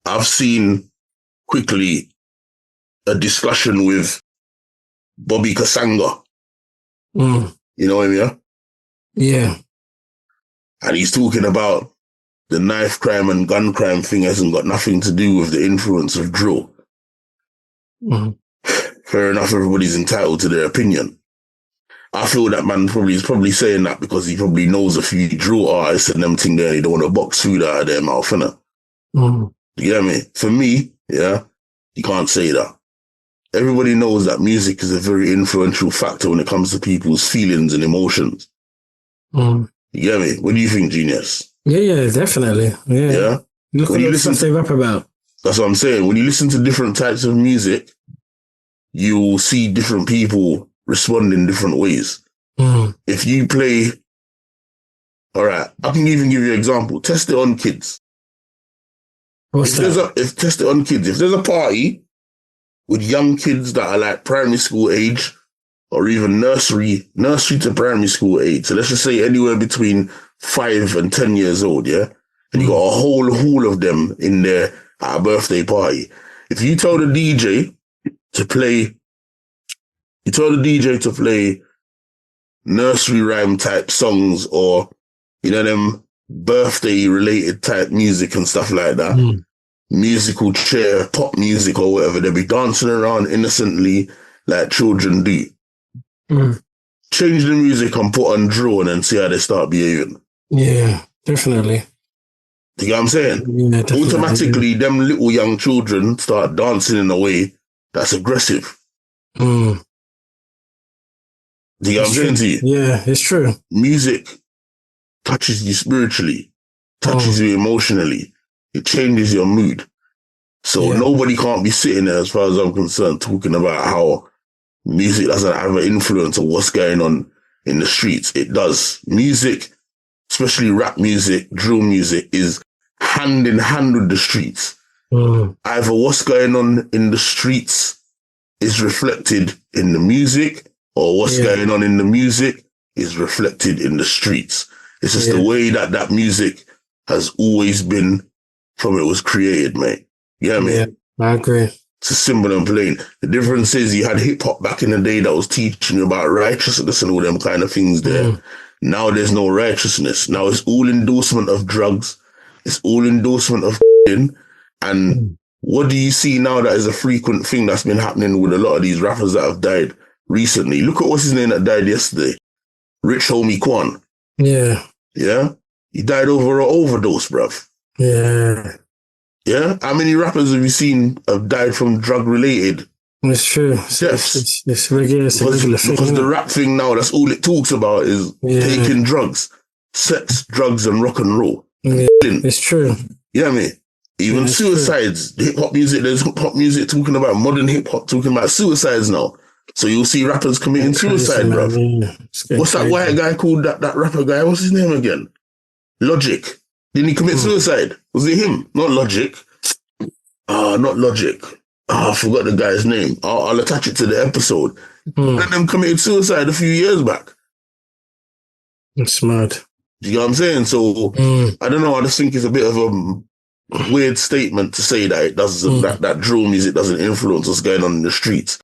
I've seen quickly a discussion with Bobby Kasanga. You know him, yeah? Yeah. And he's talking about the knife crime and gun crime thing hasn't got nothing to do with the influence of drill. Fair enough, everybody's entitled to their opinion. I feel that man is probably saying that because he probably knows a few drill artists and them thing there and he don't want to box food out of their mouth, innit? You get me? For me, yeah, you can't say that. Everybody knows that music is a very influential factor when it comes to people's feelings and emotions. You get me? What do you think, Genius? Yeah, definitely. Yeah. Look at the stuff they rap about. That's what I'm saying. When you listen to different types of music, you will see different people respond in different ways. If you play, all right, I can even give you an example. Test it on kids. Test it on kids. If there's a party with young kids that are like primary school age or even nursery to primary school age, so let's just say anywhere between 5 and 10 years old, yeah? And you got a whole hall of them in there at a birthday party. If you tell the DJ to play nursery rhyme type songs or, you know, them birthday related type music and stuff like that, musical chair, pop music or whatever, they'll be dancing around innocently like children do. Change the music and put on drill and then see how they start behaving. Yeah, definitely. You know what I'm saying? Yeah, automatically, them little young children start dancing in a way that's aggressive. Do you know what I'm saying to you? Yeah, it's true. Music touches you spiritually, touches you emotionally. It changes your mood. So nobody can't be sitting there, as far as I'm concerned, talking about how music doesn't have an influence on what's going on in the streets. It does. Music, especially rap music, drill music, is hand in hand with the streets. Either what's going on in the streets is reflected in the music, or what's going on in the music is reflected in the streets. It's just the way that music has always been from it was created, mate. You know what I mean? I agree. It's a simple and plain. The difference is you had hip hop back in the day that was teaching you about righteousness and all them kind of things there. Now there's no righteousness. Now it's all endorsement of drugs. It's all endorsement of and what do you see now that is a frequent thing that's been happening with a lot of these rappers that have died recently? Look at what's his name that died yesterday. Rich Homie Quan. Yeah. Yeah? He died over an overdose, bruv. Yeah. Yeah? How many rappers have you seen have died from drug-related? It's true. Deaths? It's regular thing. Because the rap thing now, that's all it talks about is taking drugs. Sex, drugs, and rock and roll. Yeah, it's true. You know what I mean? Even suicides. Hip-hop music, there's hip-hop music talking about modern hip-hop, talking about suicides now. So you'll see rappers committing suicide, bruv. What's that white guy called, that rapper guy? What's his name again? Logic. Didn't he commit suicide? Was it him? Not Logic. Not Logic. I forgot the guy's name. I'll attach it to the episode. One of them committed suicide a few years back. It's mad. You know what I'm saying? So, I don't know. I just think it's a bit of a weird statement to say that it doesn't, that drill music doesn't influence what's going on in the streets.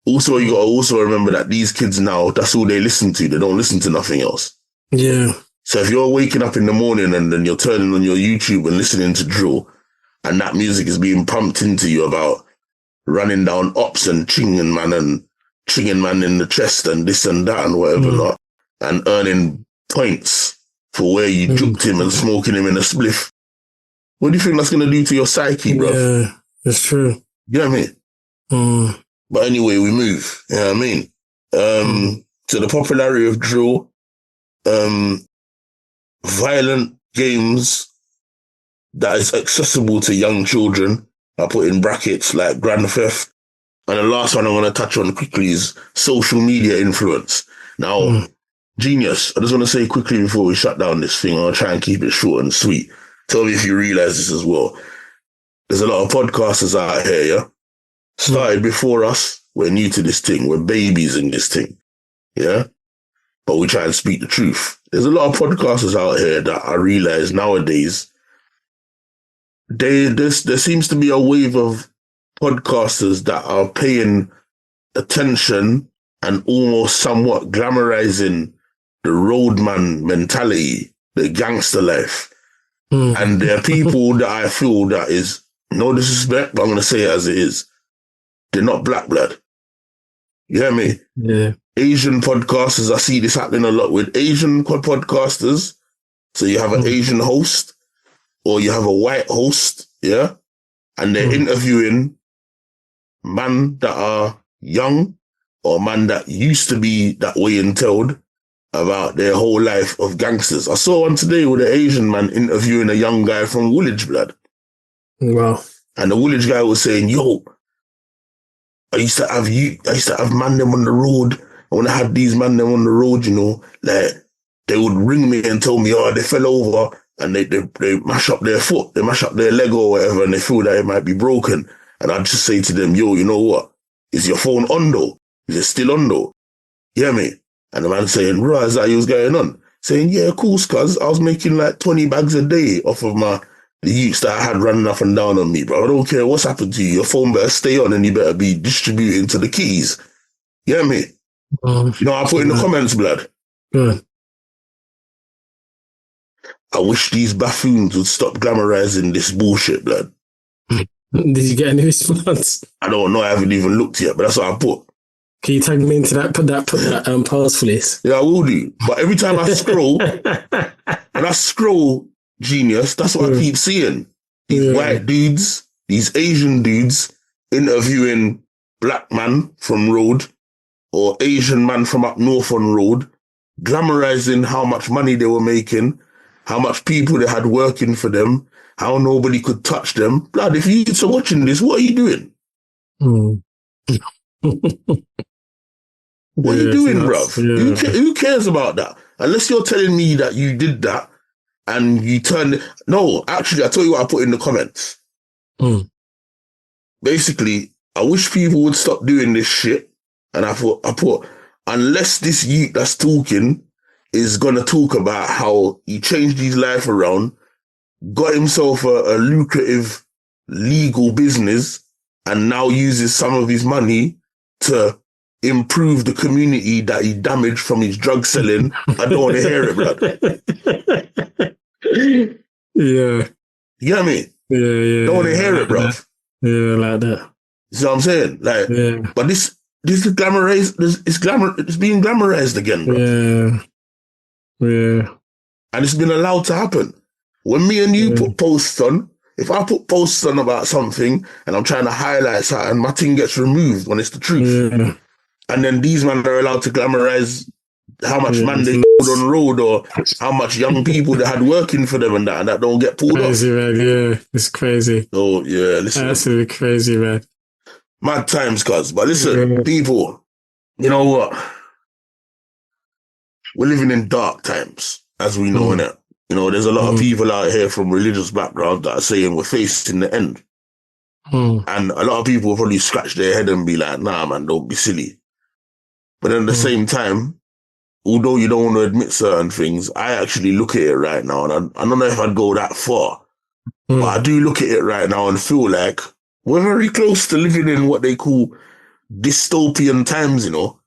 Also, you got to also remember that these kids now, that's all they listen to. They don't listen to nothing else. Yeah. So if you're waking up in the morning and then you're turning on your YouTube and listening to drill and that music is being pumped into you about running down ops and chinging man in the chest and this and that and whatever not, and earning points for where you juked him and smoking him in a spliff. What do you think that's going to do to your psyche, bruv? Yeah, it's true. You know what I mean? Mm. But anyway, we move. You know what I mean? To the popularity of drill, violent games that is accessible to young children. I put in brackets like Grand Theft. And the last one I want to touch on quickly is social media influence. Now, Genius, I just want to say quickly before we shut down this thing, I'll try and keep it short and sweet. Tell me if you realize this as well. There's a lot of podcasters out here, yeah? Started before us. We're new to this thing. We're babies in this thing, yeah? But we try and speak the truth. There's a lot of podcasters out here that I realize nowadays, there seems to be a wave of podcasters that are paying attention and almost somewhat glamorizing the roadman mentality, the gangster life. And there are people that I feel that is, no disrespect, but I'm going to say it as it is. They're not black blood. You hear me? Yeah. Asian podcasters, I see this happening a lot with Asian podcasters. So you have an Asian host or you have a white host, yeah? And they're interviewing men that are young or man that used to be that way entailed about their whole life of gangsters. I saw one today with an Asian man interviewing a young guy from Woolwich blood. Wow. And the Woolwich guy was saying, yo, I used to have man them on the road. And when I had these man them on the road, you know, like they would ring me and tell me, oh, they fell over and they mash up their foot, they mash up their leg or whatever, and they feel that it might be broken. And I'd just say to them, yo, you know what? Is your phone on though? Is it still on though? You hear me? And the man saying, right, is that what's going on? Saying, yeah, of course, cuz I was making like 20 bags a day off of the youths that I had running up and down on me, bro. I don't care what's happened to you. Your phone better stay on and you better be distributing to the keys. You hear me? You know, I put in the comments, blood. Good. I wish these buffoons would stop glamorizing this bullshit, blood. Did you get any response? I don't know. I haven't even looked yet, but that's what I put. Can you tag me into that? Put that post, please. Yeah, I will do. But every time I scroll, when I scroll, Genius, that's what I keep seeing. These white dudes, these Asian dudes interviewing black man from road or Asian man from up north on road, glamorizing how much money they were making, how much people they had working for them, how nobody could touch them. Blood, if you're watching this, what are you doing? What are you doing, bruv? Yeah. Who cares about that? Unless you're telling me that you did that and you turned it. No, actually, I'll tell you what I put in the comments. Basically, I wish people would stop doing this shit. And I put, unless this youth that's talking is going to talk about how he changed his life around, got himself a lucrative legal business, and now uses some of his money to improve the community that he damaged from his drug selling, I don't want to hear it, blood. Yeah. You know what I mean? Yeah. Don't want to hear it, bro. Yeah, like that. You know what I'm saying? Like, but this is glamorized. It's being glamorized again, bro. Yeah. And it's been allowed to happen. When me and you put posts on, if I put posts on about something and I'm trying to highlight something, my thing gets removed when it's the truth. Yeah. And then these men are allowed to glamorize how much man they put on the road or how much young people they had working for them and that don't get pulled crazy, off. Man. Yeah, it's crazy. So, yeah, listen. Absolutely crazy, man. Mad times, cuz. But listen, people, you know what? We're living in dark times, as we know, innit? You know, there's a lot of people out here from religious backgrounds that are saying we're facing the end. And a lot of people will probably scratch their head and be like, nah, man, don't be silly. But at the same time, although you don't want to admit certain things, I actually look at it right now, and I don't know if I'd go that far, but I do look at it right now and feel like we're very close to living in what they call dystopian times, you know?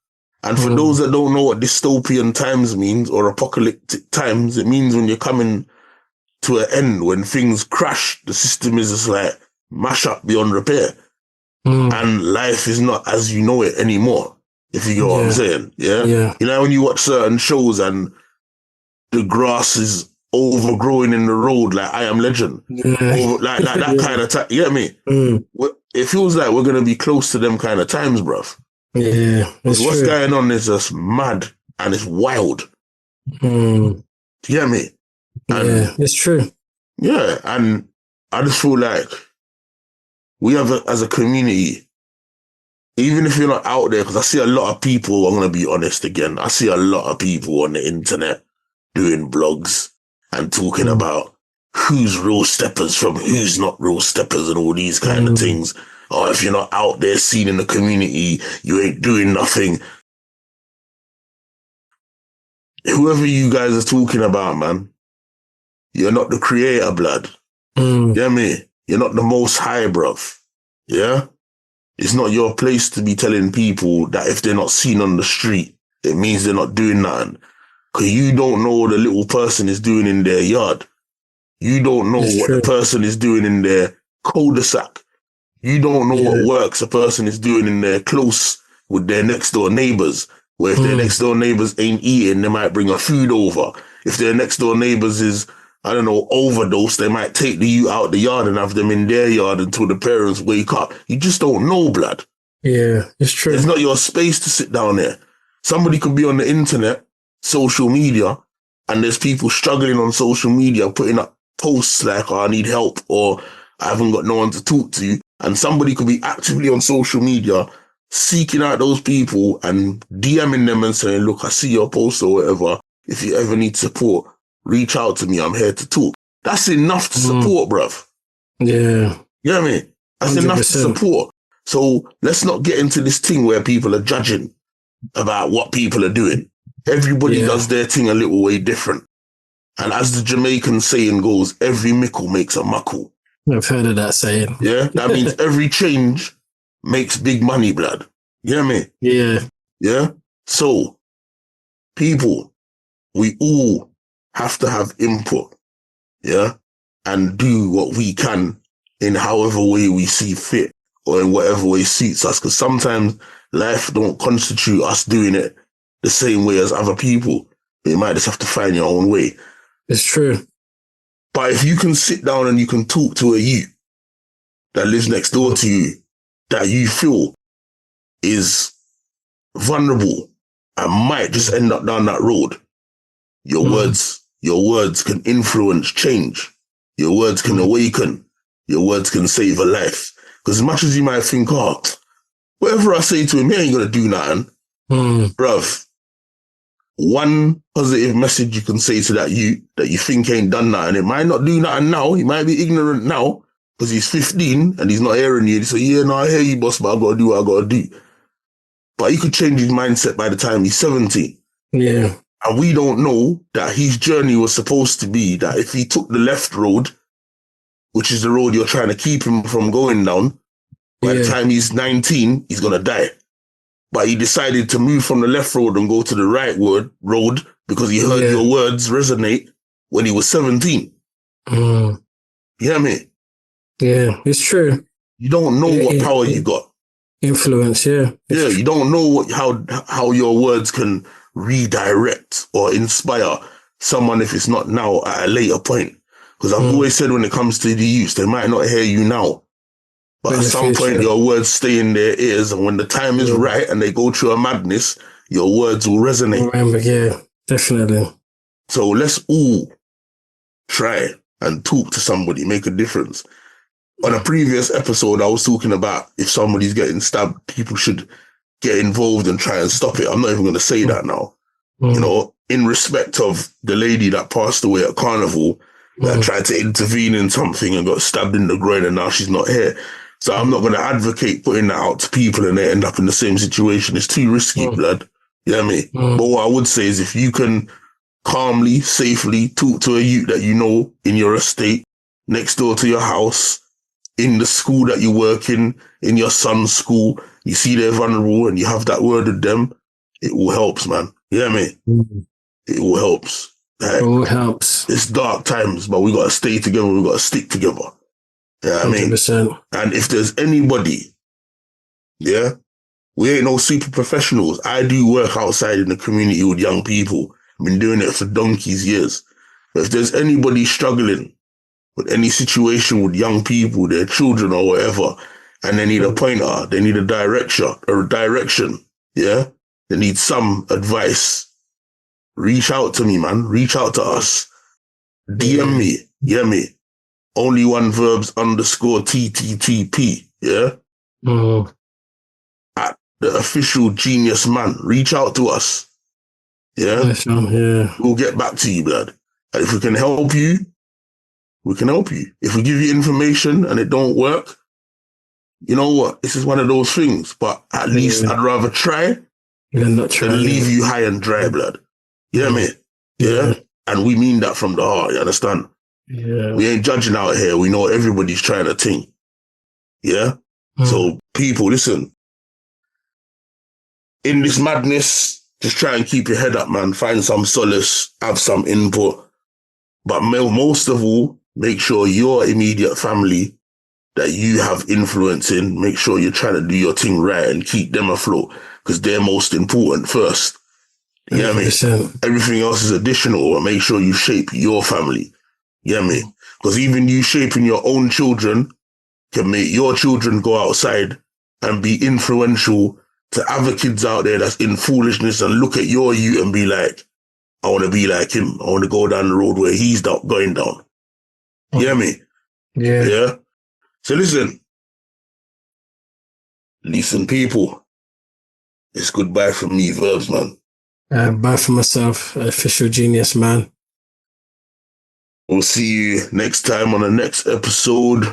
And for those that don't know what dystopian times means or apocalyptic times, it means when you're coming to an end, when things crash, the system is just like mash up beyond repair. And life is not as you know it anymore, if you get what I'm saying. Yeah? You know, when you watch certain shows and the grass is overgrowing in the road like I Am Legend. Yeah. Like that kind of time. You get me? Mm. It feels like we're going to be close to them kind of times, bruv. Yeah, Because it's what's true. going on is just mad and it's wild. Mm. Do you get me? Yeah, it's true. Yeah, and I just feel like we have, as a community, even if you're not out there, because I see a lot of people, I'm going to be honest again, I see a lot of people on the internet doing blogs and talking about who's real steppers from who's not real steppers and all these kind of things. Or if you're not out there seen in the community, you ain't doing nothing. Whoever you guys are talking about, man, you're not the creator, blood. You get me? You're not the most high, bruv. Yeah? It's not your place to be telling people that if they're not seen on the street, it means they're not doing nothing. Because you don't know what the little person is doing in their yard. You don't know what the person is doing in their cul-de-sac. You don't know what works a person is doing in their close with their next door neighbors. Where if their next door neighbors ain't eating, they might bring a food over. If their next door neighbors is, I don't know, overdose, they might take the youth out the yard and have them in their yard until the parents wake up. You just don't know, blood. Yeah, it's true. It's not your space to sit down there. Somebody could be on the internet, social media, and there's people struggling on social media, putting up posts like, oh, I need help, or I haven't got no one to talk to. And somebody could be actively on social media seeking out those people and DMing them and saying, look, I see your post or whatever. If you ever need support, reach out to me. I'm here to talk. That's enough to support, bruv. Yeah. You know what I mean? That's 100%. Enough to support. So let's not get into this thing where people are judging about what people are doing. Everybody does their thing a little way different. And as the Jamaican saying goes, every mickle makes a muckle. I've heard of that saying. Yeah, that means every change makes big money, blood. You know what I mean? Yeah. Yeah? So, people, we all have to have input, yeah? And do what we can in however way we see fit or in whatever way suits us. Because sometimes life don't constitute us doing it the same way as other people. You might just have to find your own way. It's true. But if you can sit down and you can talk to a youth that lives next door to you, that you feel is vulnerable and might just end up down that road, your words can influence change. Your words can awaken. Your words can save a life. Because as much as you might think, oh, whatever I say to him, he ain't going to do nothing. Bruv, one positive message you can say to that you think ain't done nothing, it might not do nothing now. He might be ignorant now because he's 15 and he's not hearing you. So, yeah, no, I hear you, boss, but I got to do what I got to do. But he could change his mindset by the time he's 17. Yeah. And we don't know that his journey was supposed to be that if he took the left road, which is the road you're trying to keep him from going down, by the time he's 19, he's going to die. But he decided to move from the left road and go to the right road because he heard your words resonate when he was 17. You hear me? Yeah, it's true. You don't know what power you got. Influence, yeah. You don't know how your words can redirect or inspire someone if it's not now at a later point. Because I've always said when it comes to the youth, they might not hear you now. But at some point, your words stay in their ears, and when the time is right and they go through a madness, your words will resonate. Remember, yeah, definitely. So let's all try and talk to somebody, make a difference. On a previous episode, I was talking about if somebody's getting stabbed, people should get involved and try and stop it. I'm not even going to say that now. You know, in respect of the lady that passed away at Carnival, that tried to intervene in something and got stabbed in the groin and now she's not here. So I'm not going to advocate putting that out to people and they end up in the same situation. It's too risky, blood. You know what I mean? But what I would say is if you can calmly, safely talk to a youth that you know in your estate, next door to your house, in the school that you work in your son's school, you see they're vulnerable and you have that word with them, it all helps, man. You know what I mean? It all helps. Like, it all helps. It's dark times, but we got to stay together. We got to stick together. You know what I mean? 100%. And if there's anybody, we ain't no super professionals. I do work outside in the community with young people. I've been doing it for donkey's years. If there's anybody struggling with any situation with young people, their children or whatever, and they need a pointer, they need a direction, yeah? They need some advice. Reach out to me, man. Reach out to us. DM me. Yeah, me. Only1verbs_TTTP. Yeah? At the official Genius Man. Reach out to us. Yeah? Yeah. We'll get back to you, blood. And if we can help you, we can help you. If we give you information and it don't work, you know what? This is one of those things. But at least I'd rather try than leave you high and dry, blood. You know me? Yeah? And we mean that from the heart, you understand? Yeah. We ain't judging out here. We know everybody's trying to think. Yeah? So, people, listen. In this madness, just try and keep your head up, man. Find some solace, have some input. But most of all, make sure your immediate family that you have influence in, make sure you're trying to do your thing right and keep them afloat, because they're most important first. You know what I mean? Everything else is additional, but make sure you shape your family. You know what I mean? Because even you shaping your own children can make your children go outside and be influential to other kids out there that's in foolishness and look at your youth and be like, I want to be like him. I want to go down the road where he's going down. You hear me? Yeah. So listen, people, it's goodbye from me, Verbz, man. Bye for myself, official Genius Man. We'll see you next time on the next episode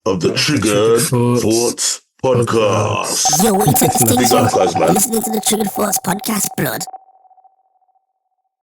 of the Triggered Thoughts Podcast. Yo, what you Big up, guys, man. listening to the Triggered Thoughts Podcast, blood.